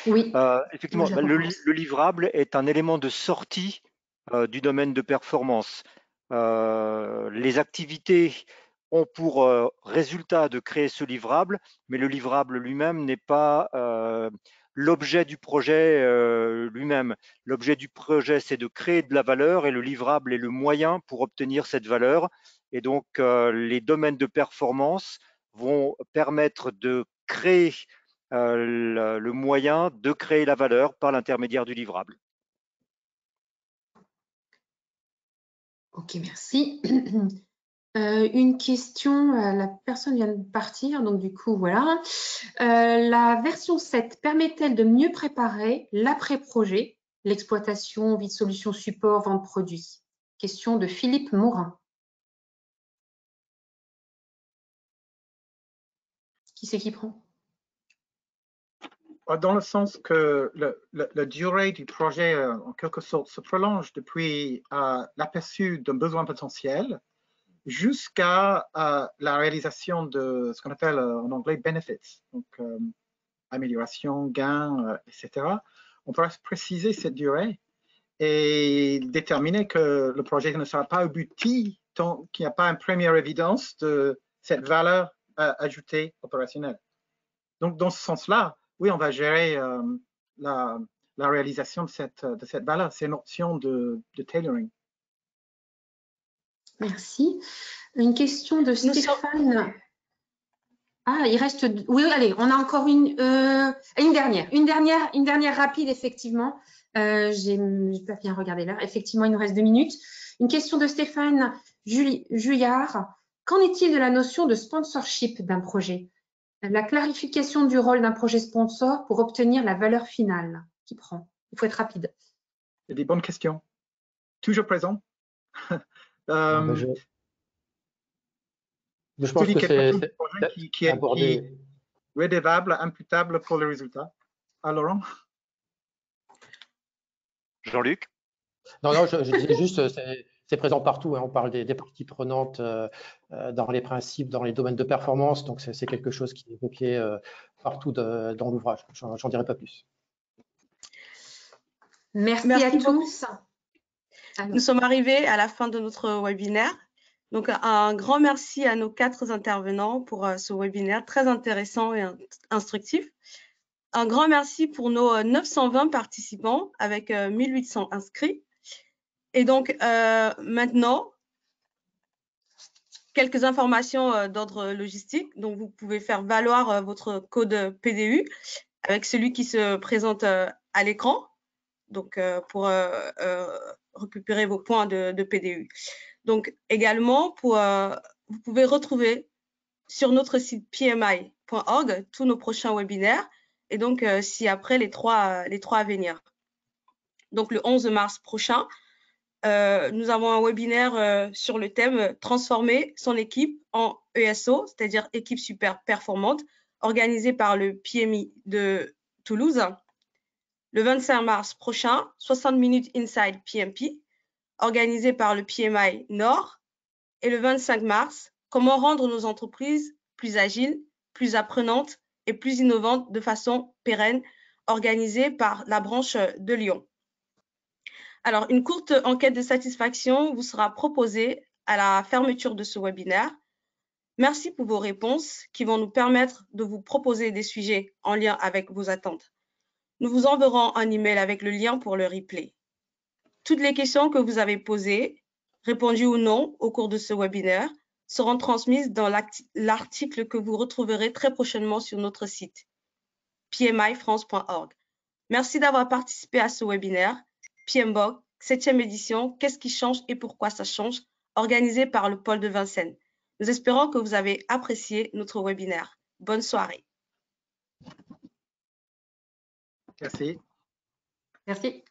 Oui. Effectivement, le livrable est un élément de sortie du domaine de performance. Les activités ont pour résultat de créer ce livrable, mais le livrable lui-même n'est pas l'objet du projet lui-même. L'objet du projet, c'est de créer de la valeur et le livrable est le moyen pour obtenir cette valeur. Et donc, les domaines de performance vont permettre de créer le moyen de créer la valeur par l'intermédiaire du livrable. Ok, merci. Une question, la personne vient de partir, donc du coup, voilà. La version 7 permet-elle de mieux préparer l'après-projet, l'exploitation, vie de solutions support, vente produit? Question de Philippe Morin. Qui c'est qui prend? Dans le sens que la durée du projet, en quelque sorte, se prolonge depuis l'aperçu d'un besoin potentiel jusqu'à la réalisation de ce qu'on appelle en anglais benefits, donc amélioration, gain, etc. On pourra préciser cette durée et déterminer que le projet ne sera pas abouti tant qu'il n'y a pas une première évidence de cette valeur ajoutée opérationnelle. Donc, dans ce sens-là, oui, on va gérer la réalisation de cette valeur. C'est une option de tailoring. Merci. Une question de Stéphane. Ah, il reste... Oui, allez, on a encore une dernière rapide, effectivement. J'ai pas bien regardé l'heure. Effectivement, il nous reste 2 minutes. Une question de Stéphane Juillard. Qu'en est-il de la notion de sponsorship d'un projet? La clarification du rôle d'un projet sponsor pour obtenir la valeur finale qui prend. Il faut être rapide. Il y a des bonnes questions. Toujours présent. Je pense que c'est qui est redevable, imputable pour le résultat. Ah, Laurent? Jean-Luc? Non, je disais juste, c'est présent partout. Hein. On parle des parties prenantes dans les principes, dans les domaines de performance. Donc, c'est quelque chose qui est évoqué partout dans l'ouvrage. J'en dirai pas plus. Merci à tous. Nous sommes arrivés à la fin de notre webinaire. Donc, un grand merci à nos 4 intervenants pour ce webinaire très intéressant et instructif. Un grand merci pour nos 920 participants avec 1800 inscrits. Et donc, maintenant, quelques informations d'ordre logistique. Donc, vous pouvez faire valoir votre code PDU avec celui qui se présente à l'écran, donc pour récupérer vos points de PDU. Donc, également, vous pouvez retrouver sur notre site pmi.org tous nos prochains webinaires et donc ci-après les trois à venir. Donc, le 11 mars prochain, nous avons un webinaire sur le thème « Transformer son équipe en ESO », c'est-à-dire équipe super performante, organisé par le PMI de Toulouse. Le 25 mars prochain, 60 minutes Inside PMP, organisé par le PMI Nord. Et le 25 mars, comment rendre nos entreprises plus agiles, plus apprenantes et plus innovantes de façon pérenne, organisé par la branche de Lyon. Alors, une courte enquête de satisfaction vous sera proposée à la fermeture de ce webinaire. Merci pour vos réponses qui vont nous permettre de vous proposer des sujets en lien avec vos attentes. Nous vous enverrons un email avec le lien pour le replay. Toutes les questions que vous avez posées, répondues ou non au cours de ce webinaire, seront transmises dans l'article que vous retrouverez très prochainement sur notre site, pmifrance.org. Merci d'avoir participé à ce webinaire, PMBOK, 7e édition, qu'est-ce qui change et pourquoi ça change, organisé par le pôle de Vincennes. Nous espérons que vous avez apprécié notre webinaire. Bonne soirée. Merci. Merci.